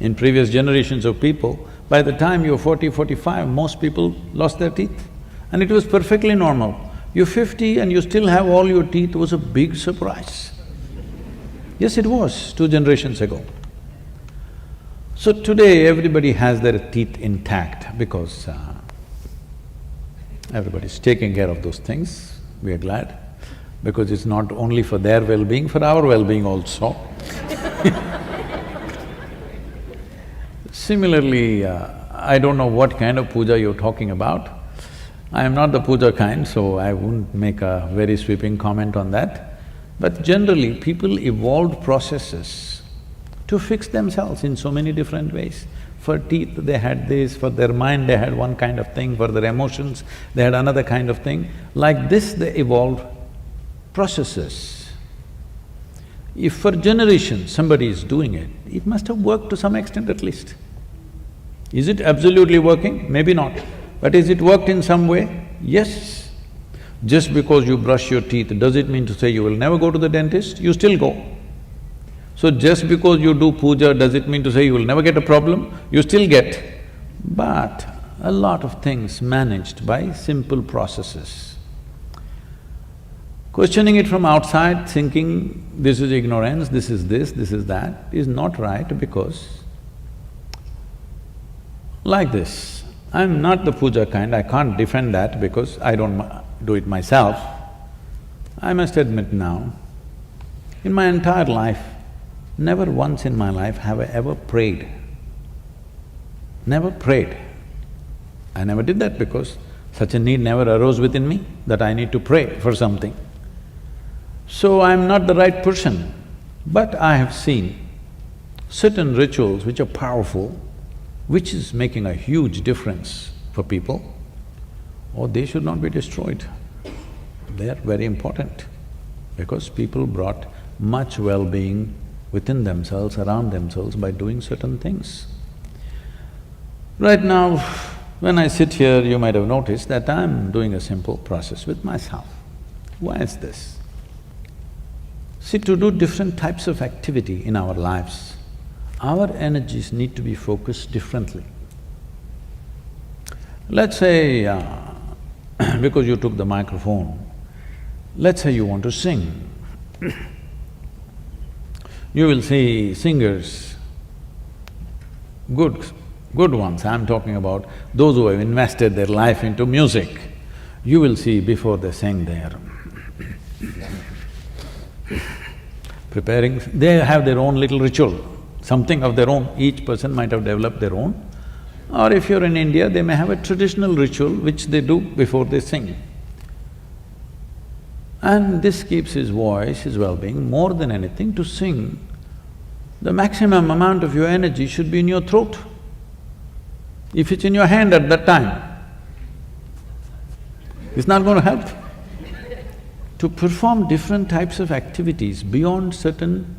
In previous generations of people, by the time you're 40, 45, most people lost their teeth. And it was perfectly normal. You're 50 and you still have all your teeth was a big surprise. Yes, it was 2 generations ago. So today everybody has their teeth intact because everybody's taking care of those things, we are glad, because it's not only for their well-being, for our well-being also. Similarly, I don't know what kind of puja you're talking about. I am not the puja kind, so I wouldn't make a very sweeping comment on that. But generally, people evolved processes to fix themselves in so many different ways. For teeth, they had this, for their mind, they had one kind of thing, for their emotions, they had another kind of thing. Like this, they evolved processes. If for generations somebody is doing it, it must have worked to some extent at least. Is it absolutely working? Maybe not. But is it worked in some way? Yes. Just because you brush your teeth, does it mean to say you will never go to the dentist? You still go. So just because you do puja, does it mean to say you will never get a problem? You still get. But a lot of things managed by simple processes. Questioning it from outside, thinking this is ignorance, this is this, this is that, is not right because like this, I'm not the puja kind, I can't defend that because I don't do it myself. I must admit now, in my entire life, never once in my life have I ever prayed. Never prayed. I never did that because such a need never arose within me that I need to pray for something. So I'm not the right person, but I have seen certain rituals which are powerful, which is making a huge difference for people, or they should not be destroyed. They are very important because people brought much well-being within themselves, around themselves by doing certain things. Right now, when I sit here, you might have noticed that I'm doing a simple process with myself. Why is this? See, to do different types of activity in our lives, our energies need to be focused differently. Let's say, because you took the microphone, let's say you want to sing. You will see singers, good ones, I'm talking about those who have invested their life into music. You will see before they sing there, preparing, they have their own little ritual, something of their own, each person might have developed their own. Or if you're in India, they may have a traditional ritual which they do before they sing. And this keeps his voice, his well-being, more than anything to sing. The maximum amount of your energy should be in your throat. If it's in your hand at that time, it's not going to help. To perform different types of activities beyond certain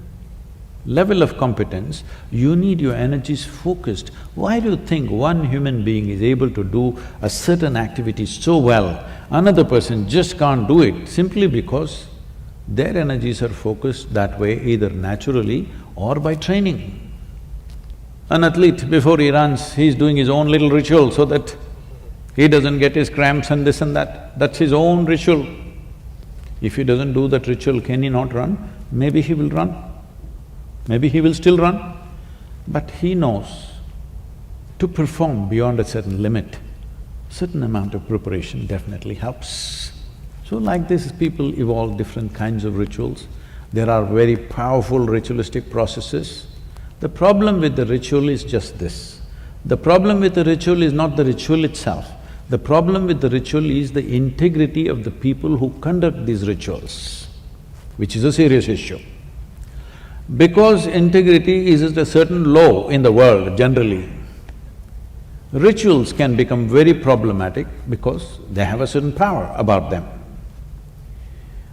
level of competence, you need your energies focused. Why do you think one human being is able to do a certain activity so well, another person just can't do it? Simply because their energies are focused that way either naturally or by training. An athlete, before he runs, he's doing his own little ritual so that He doesn't get his cramps and this and that. That's his own ritual. If he doesn't do that ritual, can he not run? Maybe he will run. Maybe he will still run. But he knows to perform beyond a certain limit, certain amount of preparation definitely helps. So like this, people evolve different kinds of rituals. There are very powerful ritualistic processes. The problem with the ritual is just this. The problem with the ritual is not the ritual itself. The problem with the ritual is the integrity of the people who conduct these rituals, which is a serious issue. Because integrity is a certain law in the world generally, rituals can become very problematic because they have a certain power about them.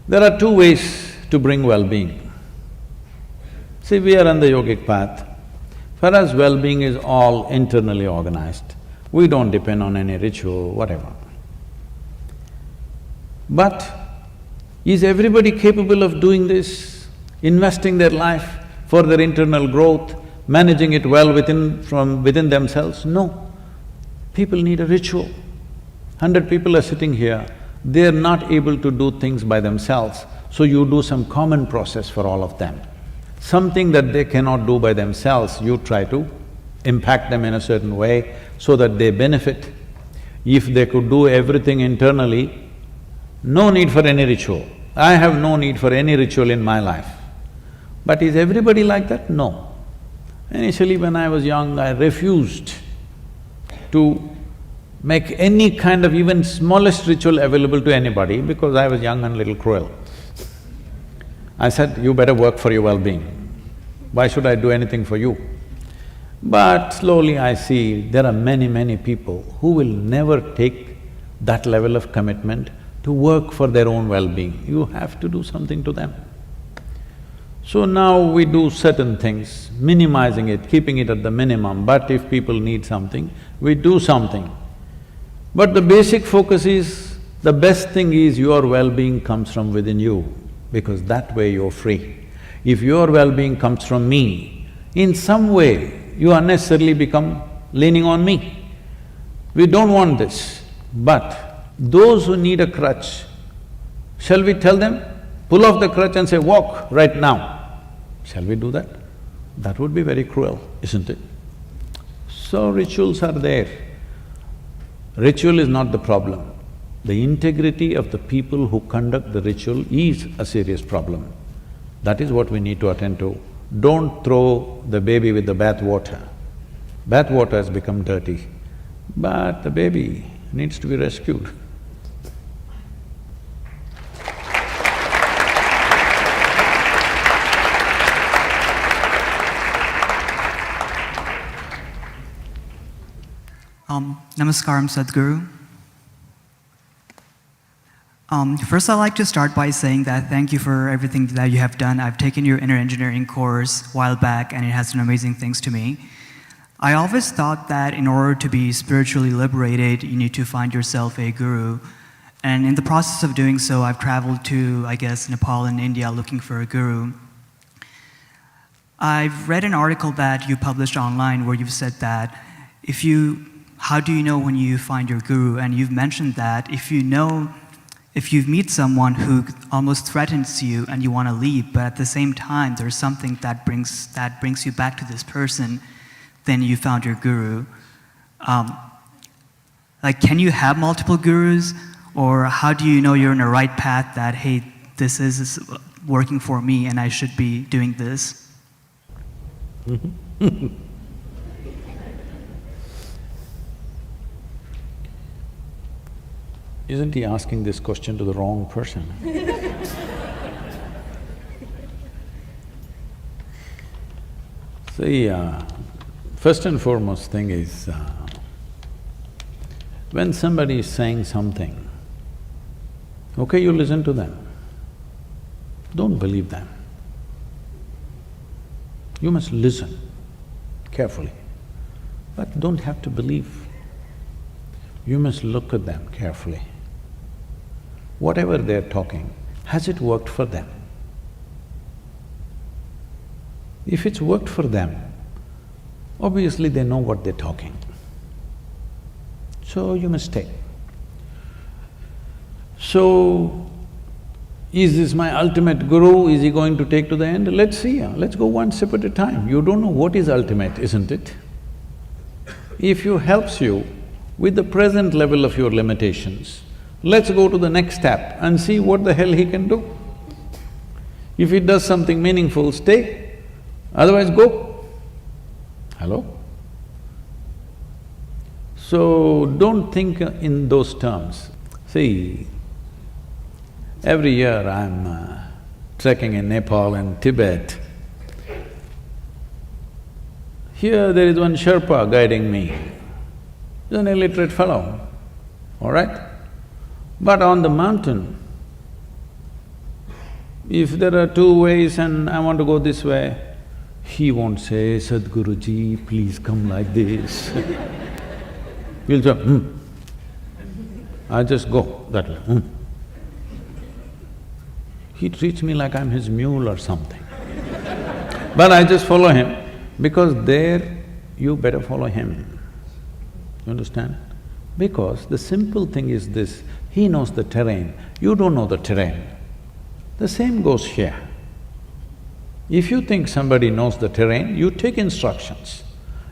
There are two ways to bring well-being. See, we are on the yogic path. For us, well-being is all internally organized. We don't depend on any ritual, whatever. But is everybody capable of doing this, investing their life for their internal growth, managing it well from within themselves? No. People need a ritual. 100 people are sitting here, they're not able to do things by themselves, so you do some common process for all of them. Something that they cannot do by themselves, you try to impact them in a certain way so that they benefit. If they could do everything internally, no need for any ritual. I have no need for any ritual in my life. But is everybody like that? No. Initially when I was young, I refused to make any kind of even smallest ritual available to anybody because I was young and little cruel. I said, you better work for your well-being. Why should I do anything for you? But slowly I see there are many people who will never take that level of commitment to work for their own well-being. You have to do something to them. So now we do certain things, minimizing it, keeping it at the minimum, but if people need something, we do something. But the basic focus is, the best thing is your well-being comes from within you, because that way you're free. If your well-being comes from me, in some way you unnecessarily become leaning on me. We don't want this. But those who need a crutch, shall we tell them, pull off the crutch and say, walk right now? Shall we do that? That would be very cruel, isn't it? So rituals are there. Ritual is not the problem. The integrity of the people who conduct the ritual is a serious problem. That is what we need to attend to. Don't throw the baby with the bath water. Bath water has become dirty, but the baby needs to be rescued. Namaskaram, Sadhguru. First, I'd like to start by saying that thank you for everything that you have done. I've taken your inner engineering course a while back, and it has done amazing things to me. I always thought that in order to be spiritually liberated, you need to find yourself a guru. And in the process of doing so, I've traveled to, I guess, Nepal and India looking for a guru. I've read an article that you published online where you've said that how do you know when you find your guru? And you've mentioned that if you meet someone who almost threatens you and you want to leave, but at the same time there's something that brings you back to this person, then you found your guru. Like, can you have multiple gurus, or how do you know you're in the right path that, hey, this is working for me and I should be doing this? Isn't he asking this question to the wrong person? See, first and foremost thing is, when somebody is saying something, okay, you listen to them. Don't believe them. You must listen carefully, but don't have to believe. You must look at them carefully. Whatever they're talking, has it worked for them? If it's worked for them, obviously they know what they're talking. So you must stay. So, is this my ultimate guru? Is he going to take to the end? Let's see, let's go one step at a time. You don't know what is ultimate, isn't it? If he helps you with the present level of your limitations, let's go to the next step and see what the hell he can do. If he does something meaningful, stay, otherwise go. Hello? So, don't think in those terms. See, every year I'm trekking in Nepal and Tibet. Here there is one Sherpa guiding me. He's an illiterate fellow, all right? But on the mountain, if there are two ways and I want to go this way, he won't say, Sadhguruji, please come like this. He'll say, I just go that way, He treats me like I'm his mule or something. But I just follow him, because there you better follow him. You understand? Because the simple thing is this, he knows the terrain, you don't know the terrain. The same goes here. If you think somebody knows the terrain, you take instructions.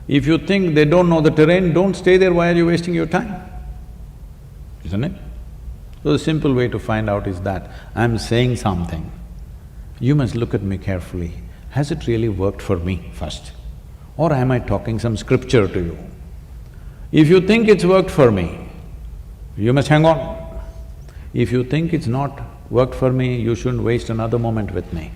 If you think they don't know the terrain, don't stay there, why are you wasting your time? Isn't it? So the simple way to find out is that I'm saying something, you must look at me carefully. Has it really worked for me first? Or am I talking some scripture to you? If you think it's worked for me, you must hang on. If you think it's not worked for me, you shouldn't waste another moment with me.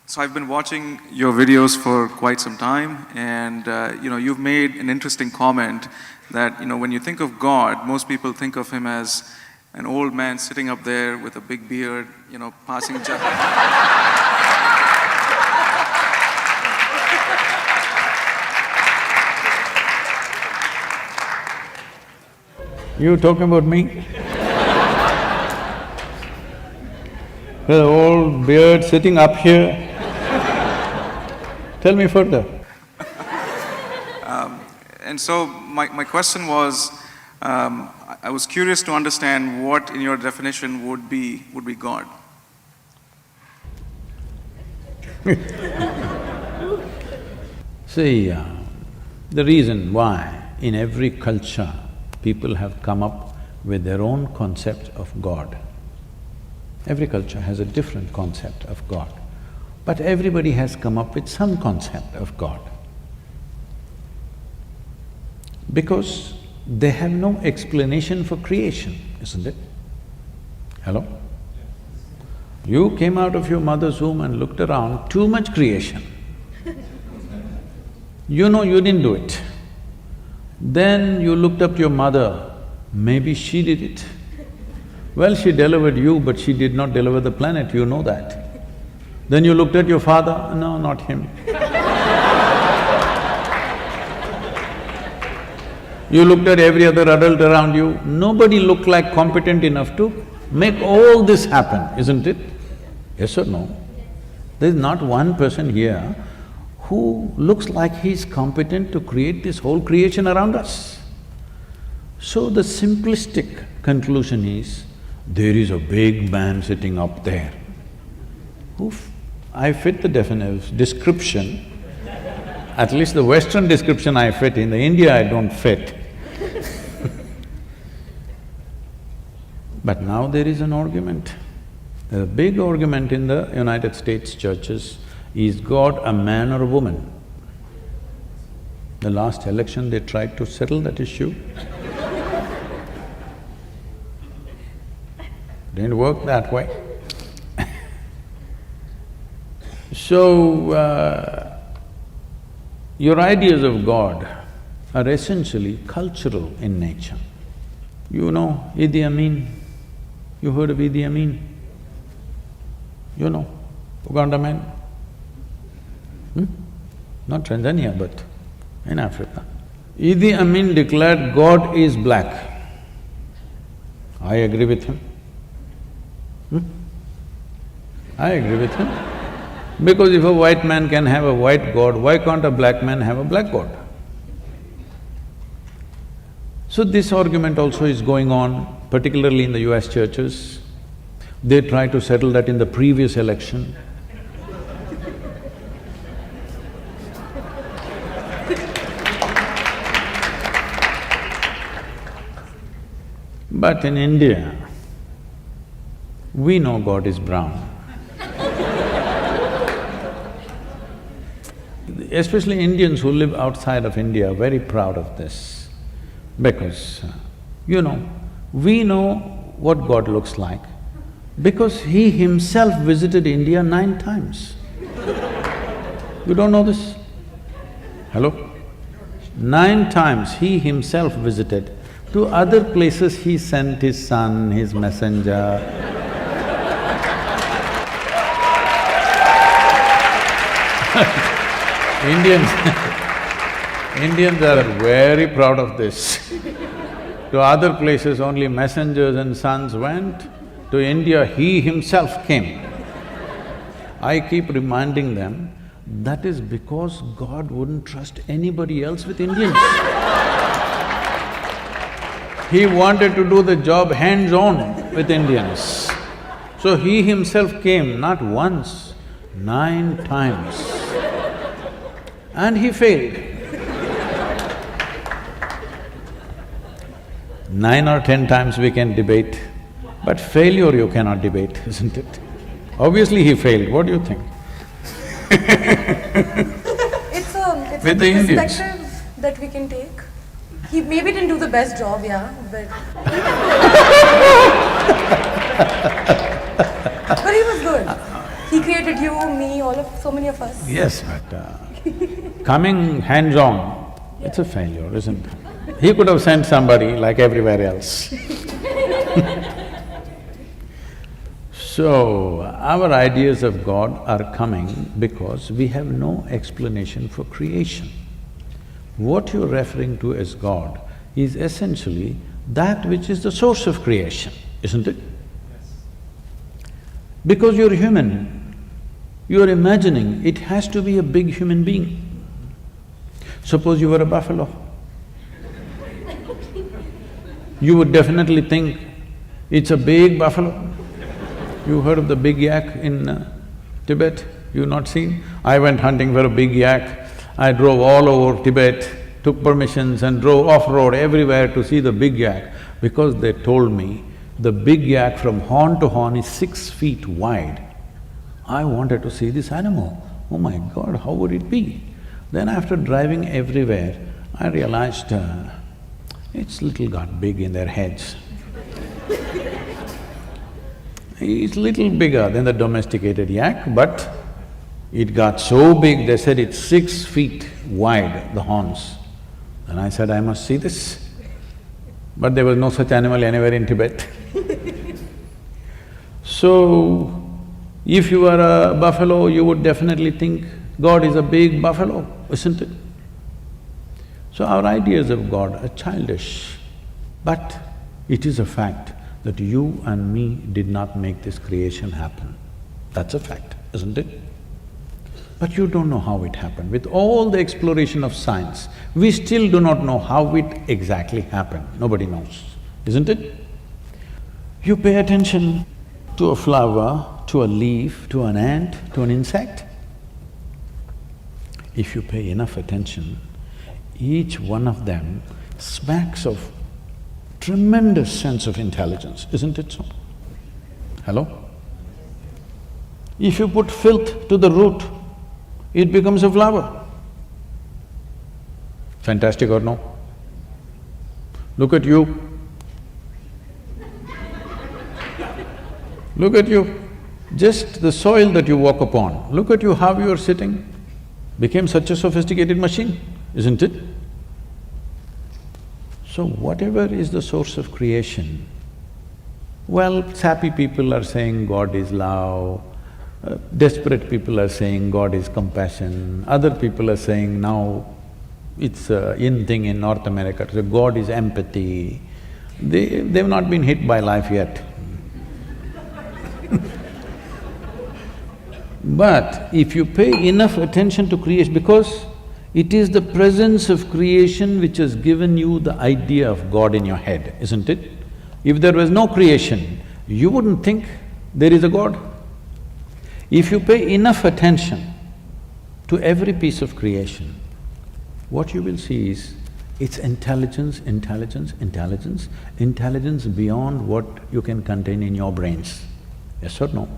So I've been watching your videos for quite some time, and you've made an interesting comment that when you think of God, most people think of him as an old man sitting up there with a big beard, passing You talking about me? The old beard sitting up here. Tell me further. And so my question was, I was curious to understand what in your definition would be God. See, the reason why in every culture people have come up with their own concept of God. Every culture has a different concept of God, but everybody has come up with some concept of God. Because they have no explanation for creation, isn't it? Hello? You came out of your mother's womb and looked around, too much creation. You know you didn't do it. Then you looked up to your mother, maybe she did it. Well, she delivered you, but she did not deliver the planet, you know that. Then you looked at your father, no, not him. You looked at every other adult around you, nobody looked like competent enough to make all this happen, isn't it? Yes or no? There's not one person here who looks like he's competent to create this whole creation around us. So the simplistic conclusion is, there is a big man sitting up there. I fit the description, at least the Western description I fit, in the India I don't fit. But now there is an argument. There's a big argument in the United States churches, is God a man or a woman? The last election they tried to settle that issue. Didn't work that way. So, your ideas of God are essentially cultural in nature. You know Idi Amin? You heard of Idi Amin? You know, Uganda man? Not Tanzania, but in Africa. Idi Amin declared God is black. I agree with him. I agree with him. Because if a white man can have a white god, why can't a black man have a black god? So this argument also is going on, particularly in the US churches. They try to settle that in the previous election. But in India, we know God is brown. Especially Indians who live outside of India are very proud of this because, we know what God looks like because He Himself visited India 9 times. You don't know this? Hello? 9 times He Himself visited. To other places He sent His son, His messenger. Indians are very proud of this. To other places only messengers and sons went, to India He Himself came. I keep reminding them, that is because God wouldn't trust anybody else with Indians. He wanted to do the job hands-on with Indians. So He Himself came not once, 9 times. And He failed. 9 or 10 times we can debate, but failure you cannot debate, isn't it? Obviously He failed, what do you think? It's With the a Indians. perspective that we can take. He maybe didn't do the best job, yeah, but… but he was good. He created you, me, so many of us. Yes, but coming hands-on, it's a failure, isn't it? He could have sent somebody like everywhere else. So, our ideas of God are coming because we have no explanation for creation. What you're referring to as God is essentially that which is the source of creation, isn't it? Yes. Because you're human, you're imagining it has to be a big human being. Suppose you were a buffalo. You would definitely think it's a big buffalo. You heard of the big yak in Tibet? You've not seen? I went hunting for a big yak. I drove all over Tibet, took permissions and drove off-road everywhere to see the big yak because they told me the big yak from horn to horn is 6 feet wide. I wanted to see this animal. Oh my God, how would it be? Then after driving everywhere, I realized it's little got big in their heads. It's little bigger than the domesticated yak, but it got so big, they said it's 6 feet wide, the horns. And I said, I must see this. But there was no such animal anywhere in Tibet. So, if you were a buffalo, you would definitely think God is a big buffalo, isn't it? So our ideas of God are childish, but it is a fact that you and me did not make this creation happen. That's a fact, isn't it? But you don't know how it happened. With all the exploration of science, we still do not know how it exactly happened. Nobody knows, isn't it? You pay attention to a flower, to a leaf, to an ant, to an insect. If you pay enough attention, each one of them smacks of tremendous sense of intelligence, isn't it so? Hello? If you put filth to the root, it becomes a flower. Fantastic or no? Look at you. Look at you. Just the soil that you walk upon, look at you how you are sitting, became such a sophisticated machine, isn't it? So whatever is the source of creation, well, sappy people are saying God is love, desperate people are saying God is compassion, other people are saying now it's a in thing in North America, so God is empathy. They've not been hit by life yet. But if you pay enough attention to creation, because it is the presence of creation which has given you the idea of God in your head, isn't it? If there was no creation, you wouldn't think there is a God. If you pay enough attention to every piece of creation, what you will see is it's intelligence, intelligence, intelligence, intelligence beyond what you can contain in your brains. Yes or no?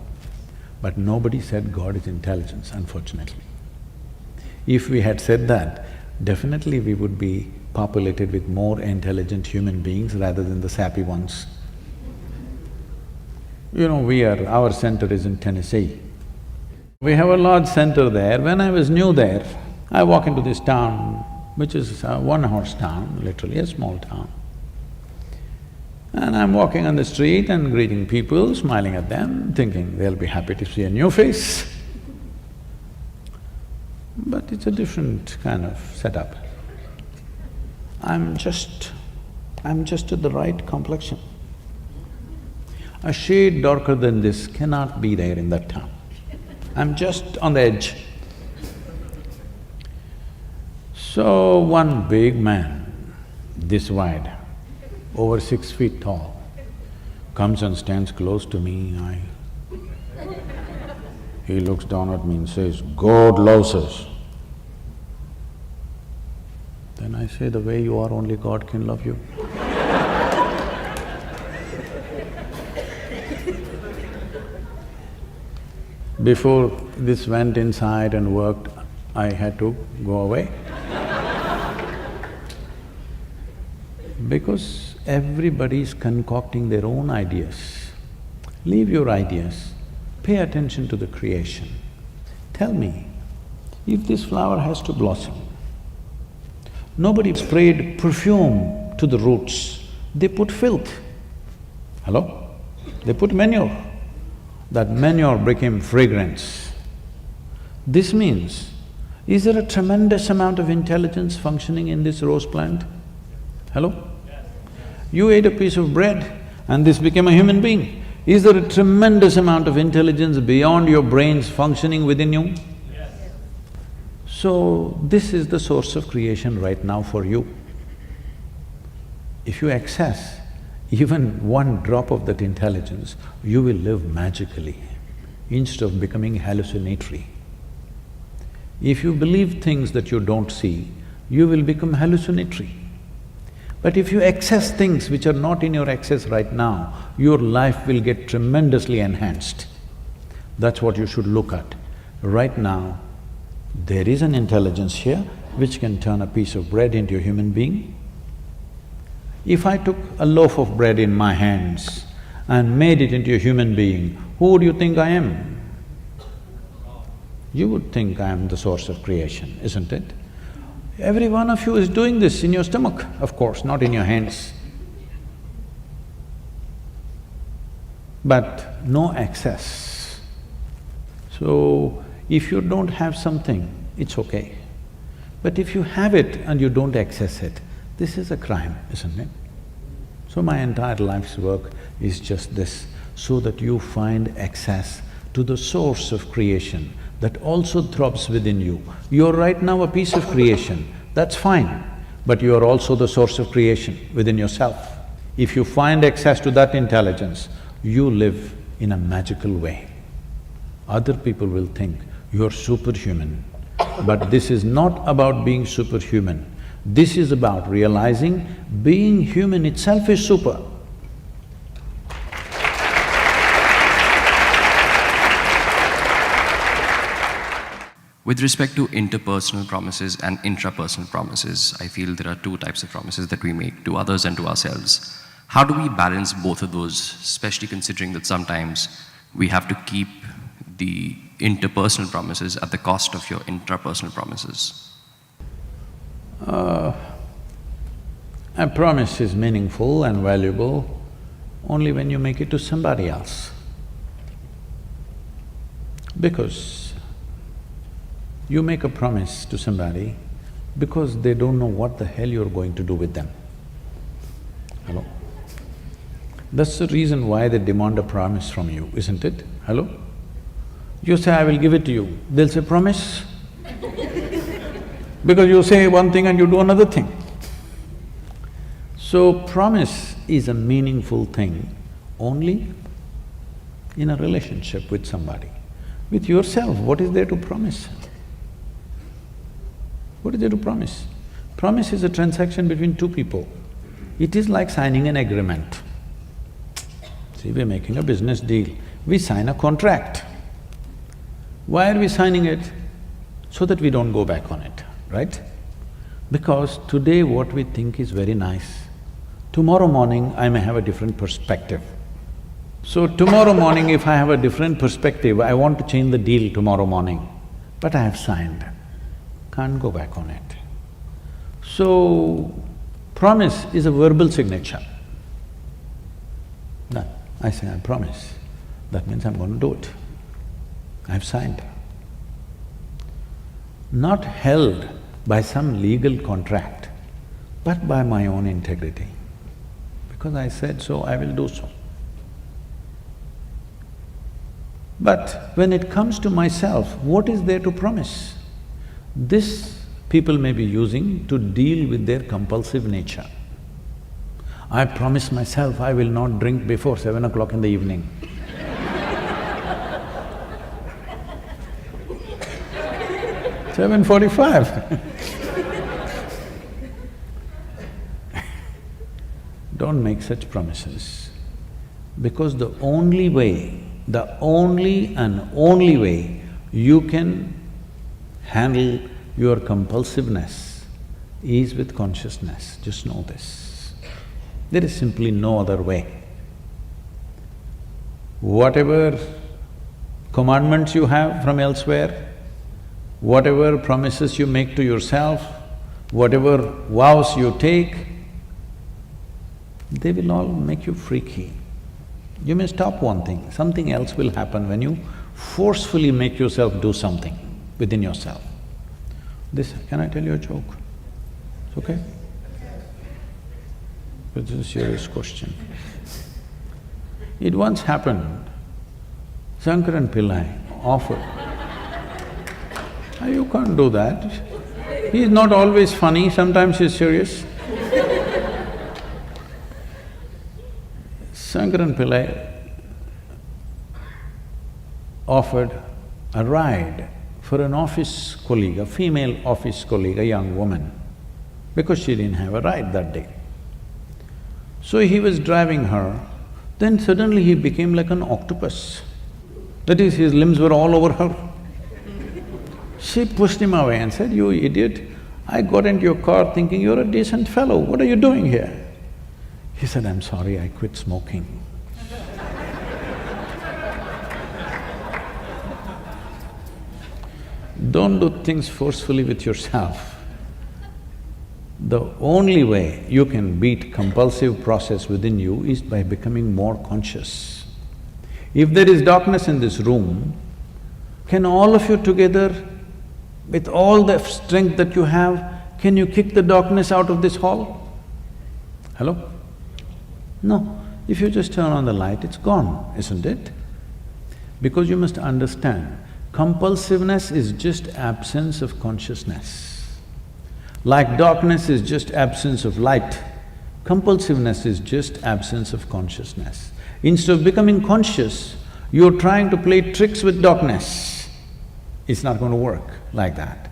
But nobody said God is intelligence, unfortunately. If we had said that, definitely we would be populated with more intelligent human beings rather than the sappy ones. You know, our center is in Tennessee. We have a large center there. When I was new there, I walk into this town, which is a one-horse town, literally a small town. And I'm walking on the street and greeting people, smiling at them, thinking they'll be happy to see a new face. But it's a different kind of setup. I'm just at the right complexion. A shade darker than this cannot be there in that town. I'm just on the edge. So one big man, this wide, over 6 feet tall, comes and stands close to me. He looks down at me and says, "God loves us." Then I say, "The way you are, only God can love you." Before this went inside and worked, I had to go away. Because everybody is concocting their own ideas. Leave your ideas, pay attention to the creation. Tell me, if this flower has to blossom, nobody sprayed perfume to the roots, they put filth. Hello? They put manure. That manure became fragrance. This means, is there a tremendous amount of intelligence functioning in this rose plant? Hello? You ate a piece of bread and this became a human being. Is there a tremendous amount of intelligence beyond your brains functioning within you? Yes. So, this is the source of creation right now for you. If you access even one drop of that intelligence, you will live magically instead of becoming hallucinatory. If you believe things that you don't see, you will become hallucinatory. But if you access things which are not in your access right now, your life will get tremendously enhanced. That's what you should look at. Right now, there is an intelligence here which can turn a piece of bread into a human being. If I took a loaf of bread in my hands and made it into a human being, who would you think I am? You would think I am the source of creation, isn't it? Every one of you is doing this in your stomach, of course, not in your hands. But no access. So, if you don't have something, it's okay. But if you have it and you don't access it, this is a crime, isn't it? So my entire life's work is just this, so that you find access to the source of creation that also throbs within you. You're right now a piece of creation, that's fine, but you are also the source of creation within yourself. If you find access to that intelligence, you live in a magical way. Other people will think you're superhuman, but this is not about being superhuman. This is about realizing being human itself is super. With respect to interpersonal promises and intrapersonal promises, I feel there are two types of promises that we make to others and to ourselves. How do we balance both of those, especially considering that sometimes we have to keep the interpersonal promises at the cost of your intrapersonal promises? A promise is meaningful and valuable only when you make it to somebody else. Because you make a promise to somebody because they don't know what the hell you're going to do with them. Hello? That's the reason why they demand a promise from you, isn't it? Hello? You say, I will give it to you. They'll say, promise? Because you say one thing and you do another thing. So promise is a meaningful thing only in a relationship with somebody. With yourself, what is there to promise? What is there to promise? Promise is a transaction between two people. It is like signing an agreement. See, we're making a business deal. We sign a contract. Why are we signing it? So that we don't go back on it, right? Because today what we think is very nice, tomorrow morning I may have a different perspective. So tomorrow morning if I have a different perspective, I want to change the deal tomorrow morning, but I have signed, can't go back on it. So, promise is a verbal signature. No, I say, I promise, that means I'm going to do it. I've signed. Not held by some legal contract, but by my own integrity. Because I said so, I will do so. But when it comes to myself, what is there to promise? This people may be using to deal with their compulsive nature. I promise myself I will not drink before 7 o'clock in the evening. 7:45. Don't make such promises, because the only way, the only and only way you can handle your compulsiveness is with consciousness, just know this. There is simply no other way. Whatever commandments you have from elsewhere, whatever promises you make to yourself, whatever vows you take, they will all make you freaky. You may stop one thing, something else will happen when you forcefully make yourself do something within yourself. Can I tell you a joke? It's okay? But this is a serious question. It once happened, Shankaran Pillai offered. You can't do that. He's not always funny, sometimes he's serious. Shankaran Pillai offered a ride for an office colleague, a female office colleague, a young woman, because she didn't have a ride that day. So he was driving her, then suddenly he became like an octopus. That is, his limbs were all over her. She pushed him away and said, "You idiot, I got into your car thinking you're a decent fellow, what are you doing here?" He said, "I'm sorry, I quit smoking." Don't do things forcefully with yourself. The only way you can beat compulsive process within you is by becoming more conscious. If there is darkness in this room, can all of you together, with all the strength that you have, can you kick the darkness out of this hall? Hello? No. If you just turn on the light, it's gone, isn't it? Because you must understand, compulsiveness is just absence of consciousness. Like darkness is just absence of light, compulsiveness is just absence of consciousness. Instead of becoming conscious, you're trying to play tricks with darkness. It's not going to work like that.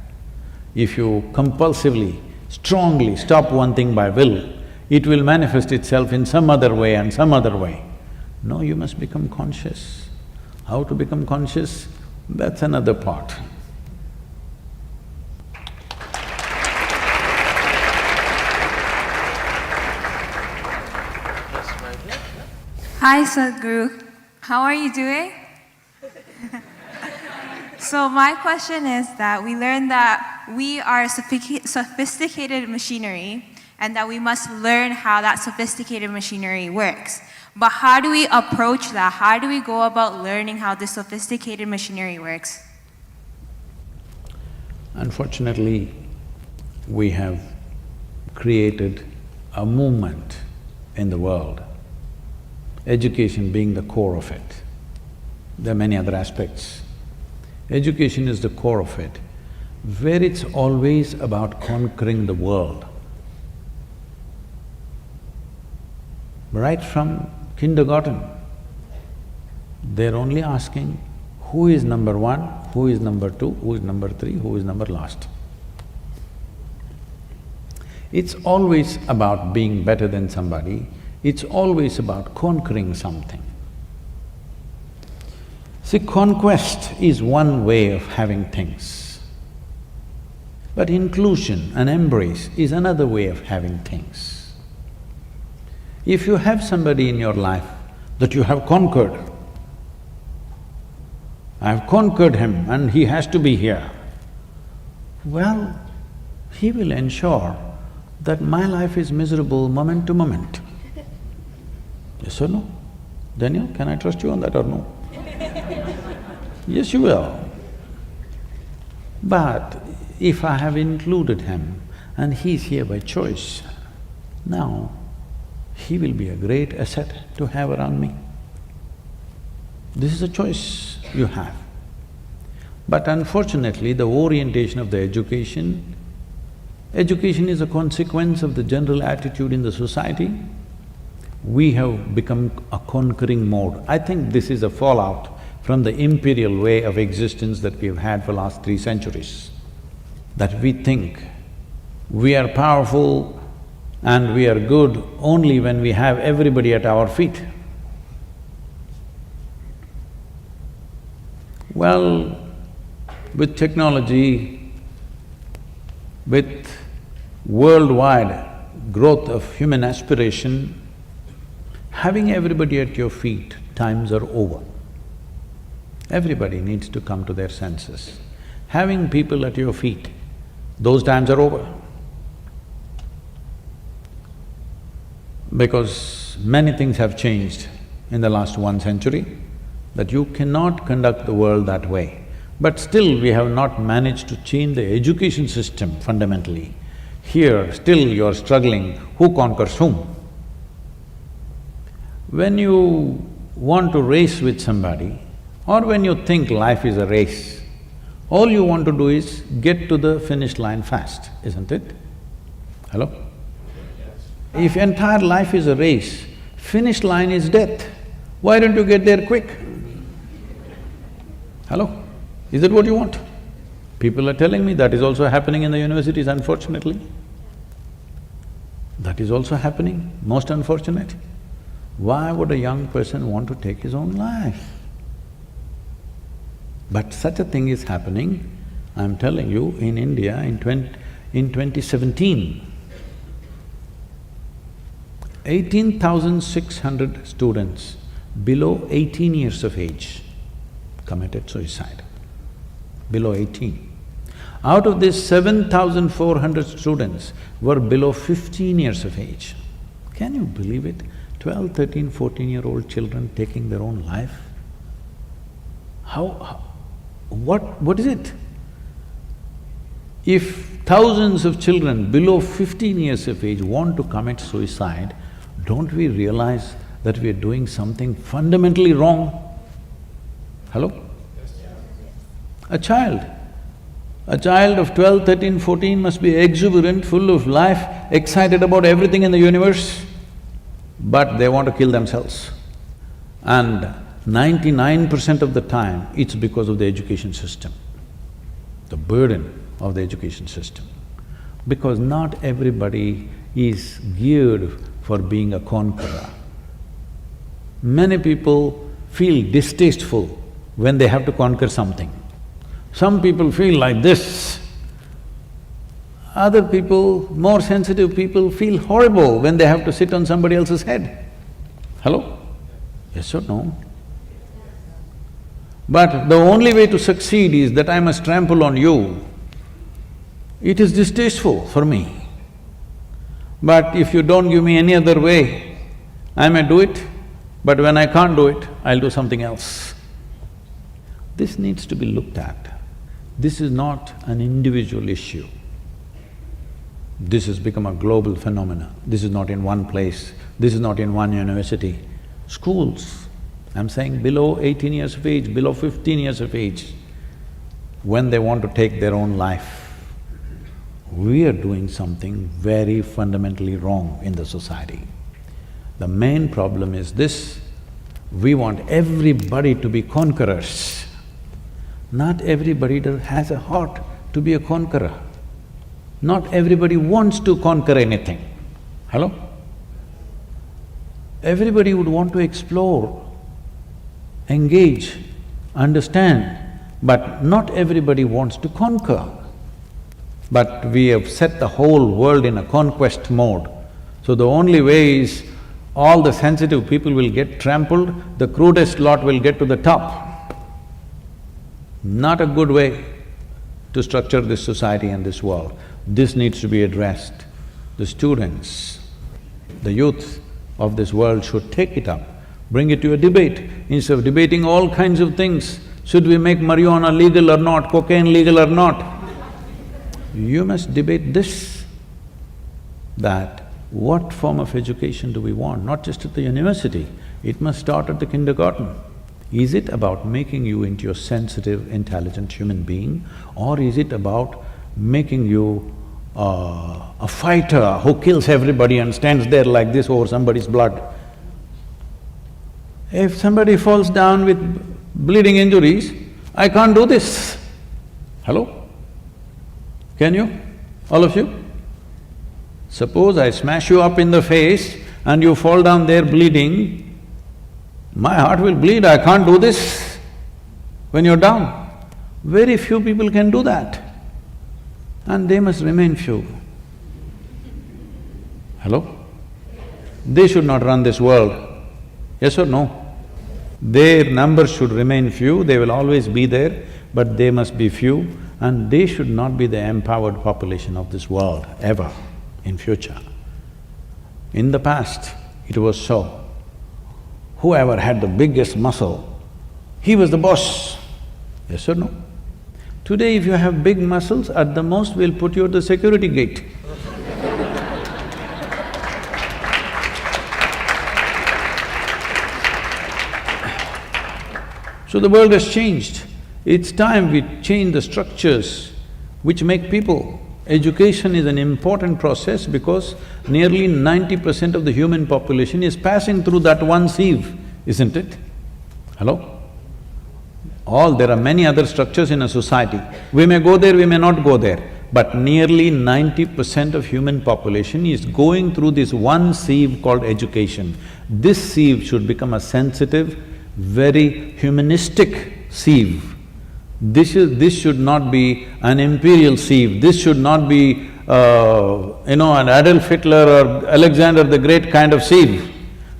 If you compulsively, strongly stop one thing by will, it will manifest itself in some other way and some other way. No, you must become conscious. How to become conscious? That's another part. Hi Sadhguru, how are you doing? So my question is that we learned that we are sophisticated machinery and that we must learn how that sophisticated machinery works. But how do we approach that? How do we go about learning how this sophisticated machinery works? Unfortunately, we have created a movement in the world, education being the core of it. There are many other aspects, Education is the core of it, where it's always about conquering the world. Right from kindergarten, they're only asking who is number one, who is number two, who is number three, who is number last. It's always about being better than somebody, it's always about conquering something. See, conquest is one way of having things, but inclusion and embrace is another way of having things. If you have somebody in your life that you have conquered, I've conquered him and he has to be here, well, he will ensure that my life is miserable moment to moment. Yes or no? Daniel, can I trust you on that or no? Yes, you will. But if I have included him and he's here by choice, now he will be a great asset to have around me. This is a choice you have. But unfortunately, the orientation of the education is a consequence of the general attitude in the society. We have become a conquering mode. I think this is a fallout from the imperial way of existence that we've had for last 3 centuries. That we think we are powerful and we are good only when we have everybody at our feet. Well, with technology, with worldwide growth of human aspiration, having everybody at your feet, times are over. Everybody needs to come to their senses. Having people at your feet, those times are over. Because many things have changed in the last 1 century, that you cannot conduct the world that way. But still we have not managed to change the education system fundamentally. Here, still you're struggling, who conquers whom? When you want to race with somebody, or when you think life is a race, all you want to do is get to the finish line fast, isn't it? Hello? If entire life is a race, finish line is death, why don't you get there quick? Hello? Is that what you want? People are telling me that is also happening in the universities, unfortunately. That is also happening, most unfortunate. Why would a young person want to take his own life? But such a thing is happening, I'm telling you, in India in 2017, 18,600 students below 18 years of age committed suicide, below 18. Out of this, 7,400 students were below 15 years of age. Can you believe it? 12, 13, 14-year-old children taking their own life? What is it? If thousands of children below 15 years of age want to commit suicide, don't we realize that we are doing something fundamentally wrong? Hello? A child of 12, 13, 14 must be exuberant, full of life, excited about everything in the universe, but they want to kill themselves. And 99% of the time, it's because of the education system, the burden of the education system. Because not everybody is geared for being a conqueror. Many people feel distasteful when they have to conquer something. Some people feel like this. Other people, more sensitive people, feel horrible when they have to sit on somebody else's head. Hello? Yes or no? But the only way to succeed is that I must trample on you. It is distasteful for me. But if you don't give me any other way, I may do it, but when I can't do it, I'll do something else. This needs to be looked at. This is not an individual issue. This has become a global phenomenon. This is not in one place, this is not in one university. Schools, I'm saying below 18 years of age, below 15 years of age, when they want to take their own life, we are doing something very fundamentally wrong in the society. The main problem is this: we want everybody to be conquerors. Not everybody has a heart to be a conqueror. Not everybody wants to conquer anything. Hello? Everybody would want to explore, engage, understand, but not everybody wants to conquer. But we have set the whole world in a conquest mode. So the only way is all the sensitive people will get trampled, the crudest lot will get to the top. Not a good way to structure this society and this world. This needs to be addressed. The students, the youth of this world should take it up, bring it to a debate. Instead of debating all kinds of things, should we make marijuana legal or not, cocaine legal or not? You must debate this, that what form of education do we want, not just at the university, it must start at the kindergarten. Is it about making you into a sensitive, intelligent human being, or is it about making you a fighter who kills everybody and stands there like this over somebody's blood? If somebody falls down with bleeding injuries, I can't do this. Hello? Can you? All of you? Suppose I smash you up in the face and you fall down there bleeding, my heart will bleed, I can't do this when you're down. Very few people can do that, and they must remain few. Hello? They should not run this world, yes or no? Their numbers should remain few, they will always be there, but they must be few, and they should not be the empowered population of this world, ever, in future. In the past, it was so. Whoever had the biggest muscle, he was the boss, yes or no? Today if you have big muscles, at the most we'll put you at the security gate. So the world has changed. It's time we change the structures which make people. Education is an important process because nearly 90% of the human population is passing through that one sieve, isn't it? Hello? There are many other structures in a society. We may go there, we may not go there, but nearly 90% of human population is going through this one sieve called education. This sieve should become a sensitive, very humanistic sieve. This should not be an imperial sieve, this should not be, an Adolf Hitler or Alexander the Great kind of sieve.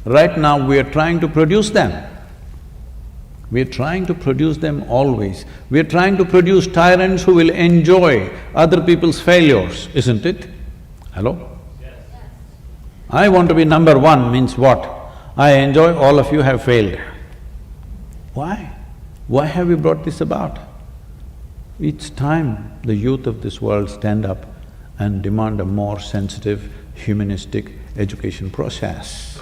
Right now we are trying to produce them. We are trying to produce them always. We are trying to produce tyrants who will enjoy other people's failures, isn't it? Hello? Yes. I want to be number one means what? I enjoy all of you have failed. Why? Why have we brought this about? It's time the youth of this world stand up and demand a more sensitive, humanistic education process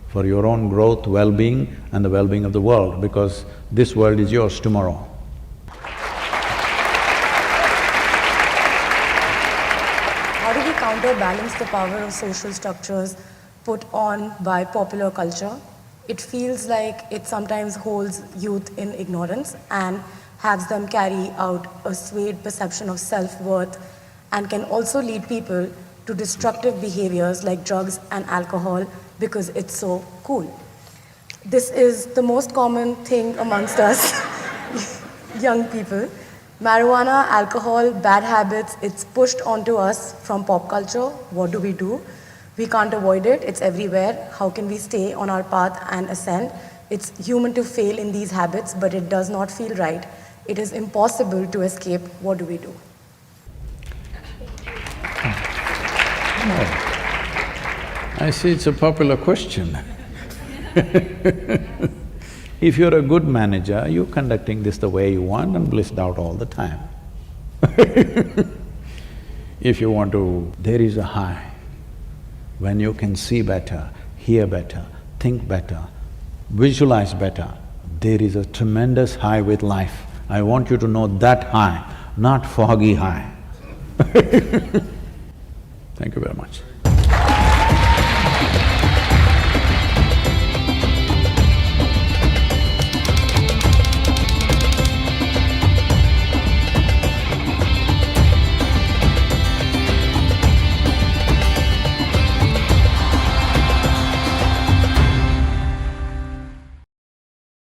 for your own growth, well-being and the well-being of the world, because this world is yours tomorrow. How do we counterbalance the power of social structures put on by popular culture? It feels like it sometimes holds youth in ignorance and has them carry out a swayed perception of self-worth, and can also lead people to destructive behaviors like drugs and alcohol because it's so cool. This is the most common thing amongst us young people. Marijuana, alcohol, bad habits, it's pushed onto us from pop culture. What do? We can't avoid it, it's everywhere. How can we stay on our path and ascend? It's human to fail in these habits, but it does not feel right. It is impossible to escape. What do? I see it's a popular question. If you're a good manager, you're conducting this the way you want and blissed out all the time. If you want to… there is a high when you can see better, hear better, think better, visualize better. There is a tremendous high with life, I want you to know that high, not foggy high. Thank you very much.